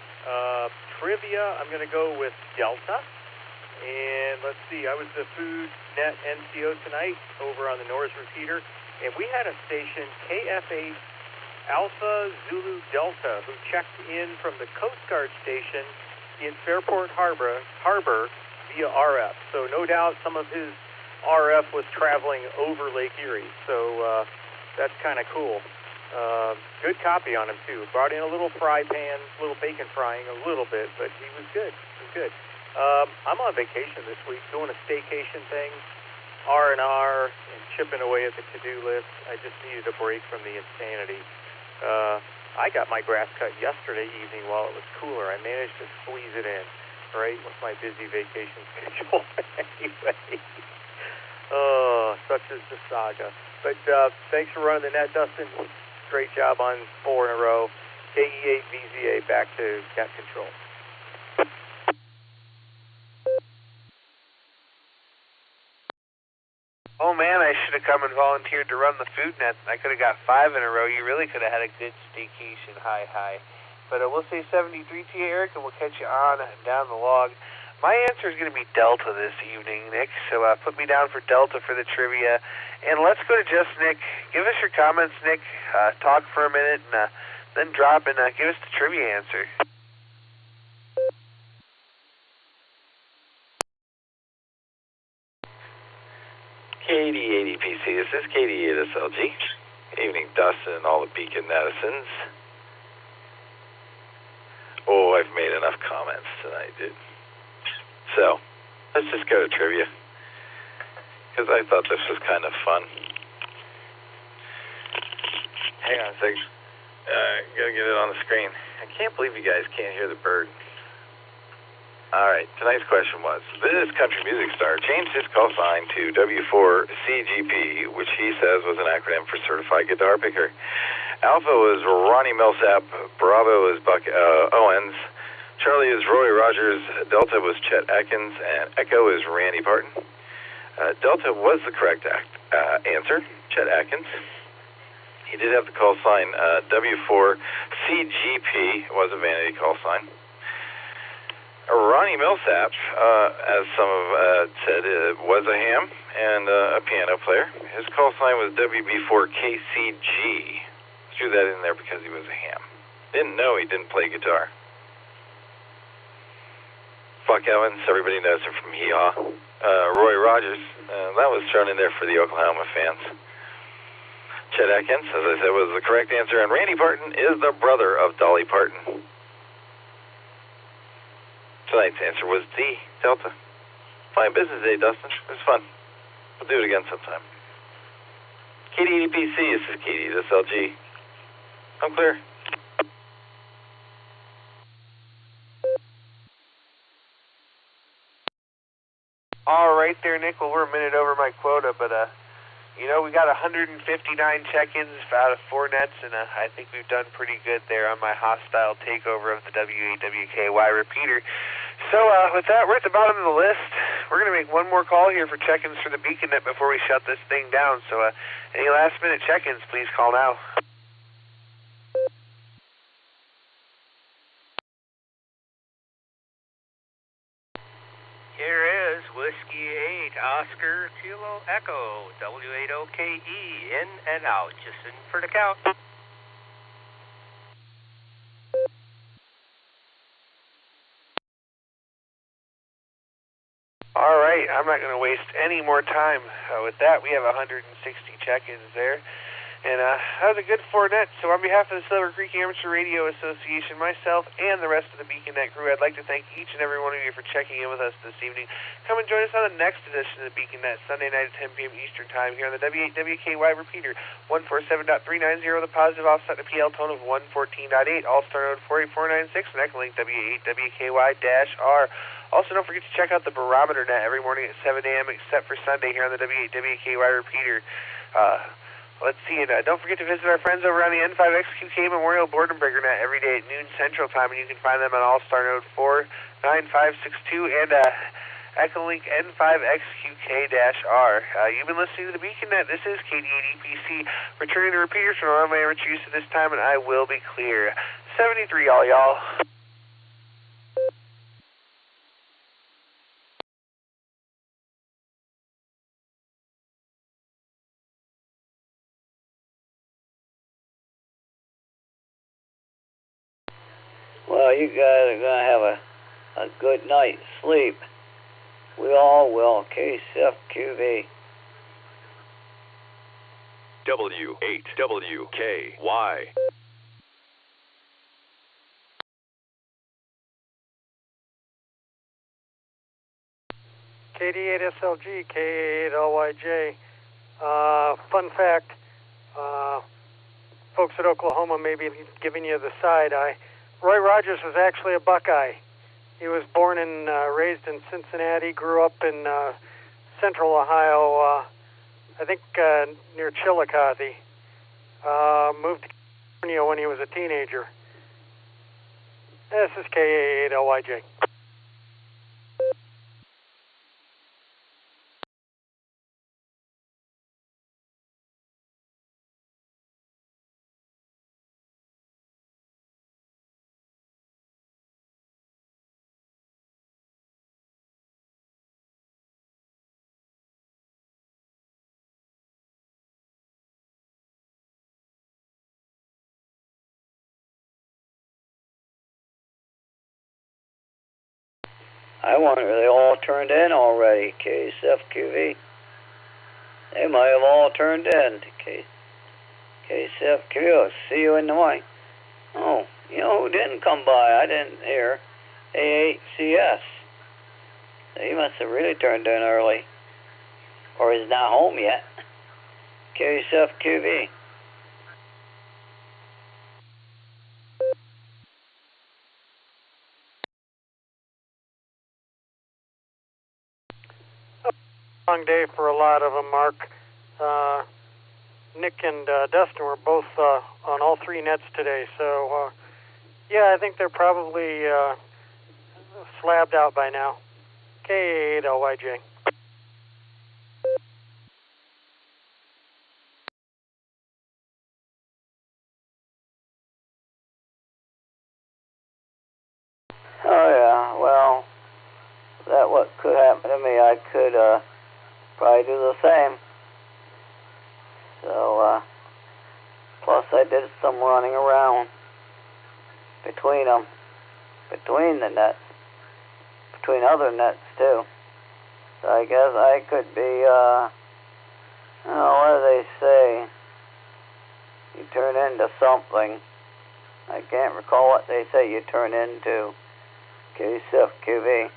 Trivia, I'm going to go with Delta. And let's see, I was the Food Net NCO tonight over on the Norris repeater. And we had a station, KF8 Alpha Zulu Delta, who checked in from the Coast Guard station in Fairport Harbor via RF. So no doubt some of his RF was traveling over Lake Erie. So that's kind of cool. Good copy on him, too. Brought in a little fry pan, a little bacon frying, a little bit, but he was good. He was good. I'm on vacation this week, doing a staycation thing, R&R, and chipping away at the to-do list. I just needed a break from the insanity. I got my grass cut yesterday evening while it was cooler. I managed to squeeze it in, right, with my busy vacation schedule. Anyway, such is the saga. But thanks for running the net, Dustin. Great job on 4 in a row. KE8VZA back to net control. Oh man, I should have come and volunteered to run the food net. I could have got 5 in a row. You really could have had a good staycation. Hi. But we'll say 73 to you, Eric, and we'll catch you on down the log. My answer is going to be Delta this evening, Nick. So put me down for Delta for the trivia. And let's go to just Nick. Give us your comments, Nick. Talk for a minute, and then drop and give us the trivia answer. KD8 EPC, this is KD8 SLG. Evening, Dustin and all the Beacon netizens. Oh, I've made enough comments tonight, dude. So, let's just go to trivia, because I thought this was kind of fun. Hang on a second. Gotta get it on the screen. I can't believe you guys can't hear the bird. Alright, tonight's question was, this country music star changed his call sign to W4CGP, which he says was an acronym for Certified Guitar Picker. Alpha was Ronnie Millsap, Bravo is Buck Owens, Charlie is Roy Rogers, Delta was Chet Atkins, and Echo is Randy Barton. Delta was the correct answer, Chet Atkins. He did have the call sign W4CGP, it was a vanity call sign. Ronnie Millsap, as some have said, was a ham and a piano player. His call sign was WB4KCG. Threw that in there because he was a ham. Didn't know he didn't play guitar. Buck Evans, everybody knows him from Hee Haw. Roy Rogers, that was thrown in there for the Oklahoma fans. Chet Atkins, as I said, was the correct answer, and Randy Parton is the brother of Dolly Parton. Tonight's answer was D, Delta. Fine business day, Dustin. It was fun. We'll do it again sometime. KDEPC, this is KD, this LG. I'm clear. All right there, Nick. Well, we're a minute over my quota, but we got 159 check-ins out of 4 nets, and I think we've done pretty good there on my hostile takeover of the W8WKY repeater. So with that, we're at the bottom of the list. We're going to make one more call here for check-ins for the Beacon Net before we shut this thing down. So any last-minute check-ins, please call now. Here is Whiskey 8, Oscar, Kilo, Echo, W8OKE, in and out. Just in for the count. All right, I'm not going to waste any more time. With that, we have 160 check-ins there. And that was a good 4 net. So on behalf of the Silvercreek Amateur Radio Association, myself, and the rest of the Beacon Net crew, I'd like to thank each and every one of you for checking in with us this evening. Come and join us on the next edition of the Beacon Net, Sunday night at 10 p.m. Eastern Time, here on the W8WKY repeater, 147.390, the positive offset, and a PL tone of 114.8, Allstar Node 48496, and EchoLink W8WKY-R. Also, don't forget to check out the Barometer Net every morning at 7 a.m. except for Sunday here on the W8WKY repeater. Let's see, and don't forget to visit our friends over on the N5XQK Memorial Board and Breaker Net every day at noon Central Time, and you can find them on Allstar Node 49562 and EchoLink N5XQK-R. You've been listening to the Beacon Net. This is KD8EPC, returning the repeaters from all my amateur use at this time, and I will be clear. 73, all y'all. Well, you guys are going to have a good night's sleep. We all will. KCFQV. W8WKY. KD8SLG, K8LYJ. Fun fact, folks at Oklahoma may be giving you the side eye. Roy Rogers was actually a Buckeye. He was born and raised in Cincinnati, grew up in central Ohio, I think near Chillicothe. Moved to California when he was a teenager. This is K8LYJ. I wonder, they all turned in already, KCFQV. They might have all turned in to KCFQV. I'll see you in the morning. Oh, you know who didn't come by? I didn't hear. A8CS. He must have really turned in early. Or he's not home yet. KCFQV. Long day for a lot of them, Mark. Nick and Dustin were both on all 3 nets today, so yeah, I think they're probably slabbed out by now. K8LYJ. Oh yeah, well, happened to me, I could probably do the same. So, plus I did some running around between them, between the nets, between other nets too. So I guess I could be, what do they say? You turn into something. I can't recall what they say you turn into. QSIF, QV.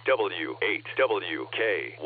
W8WKY.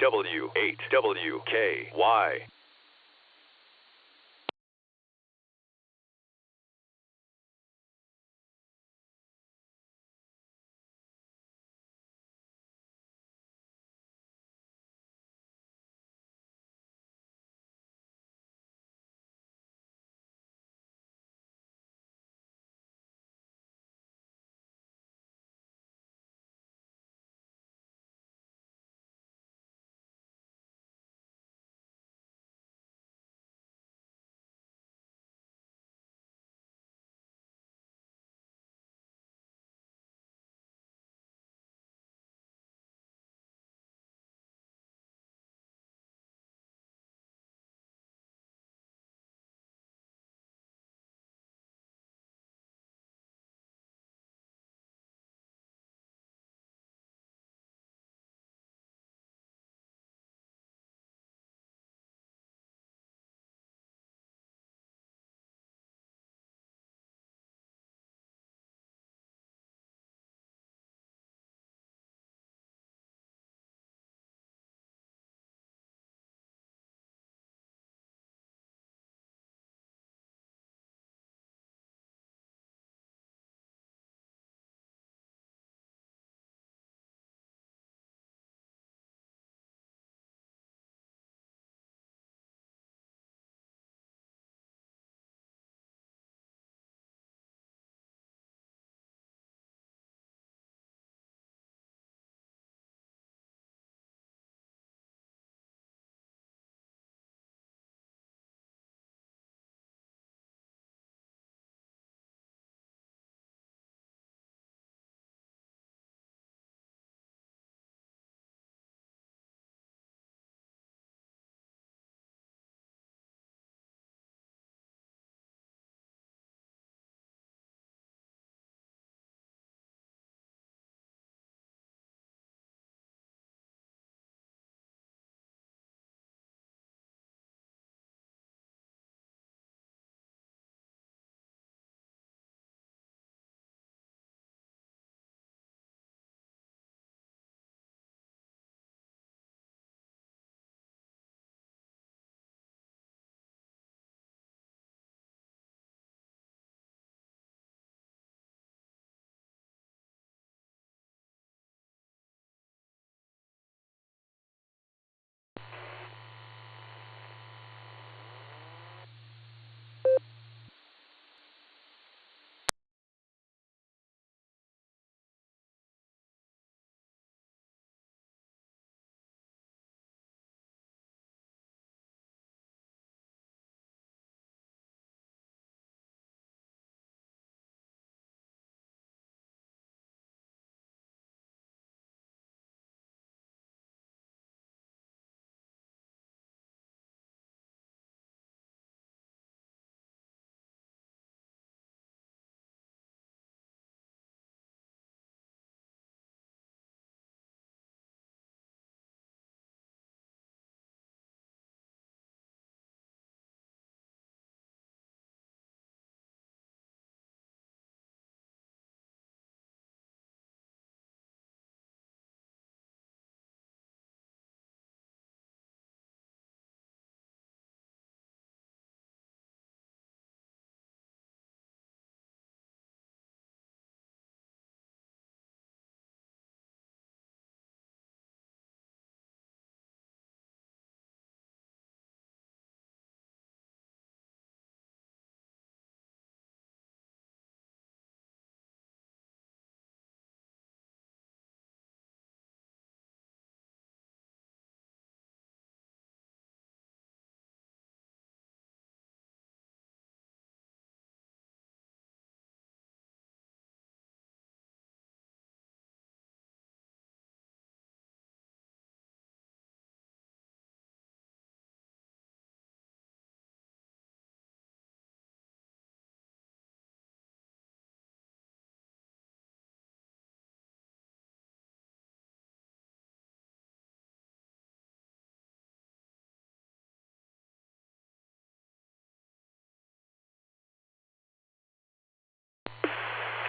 W8WKY.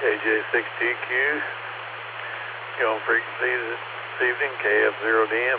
KJ6TQ, on frequency this evening, KF0DM.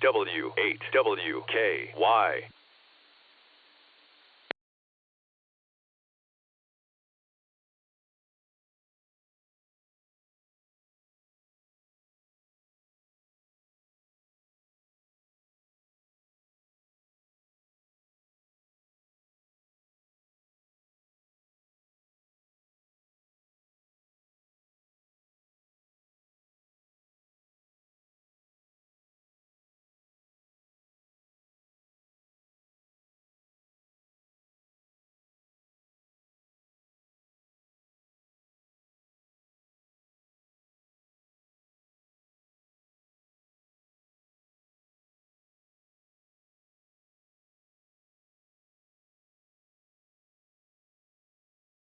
W8WKY.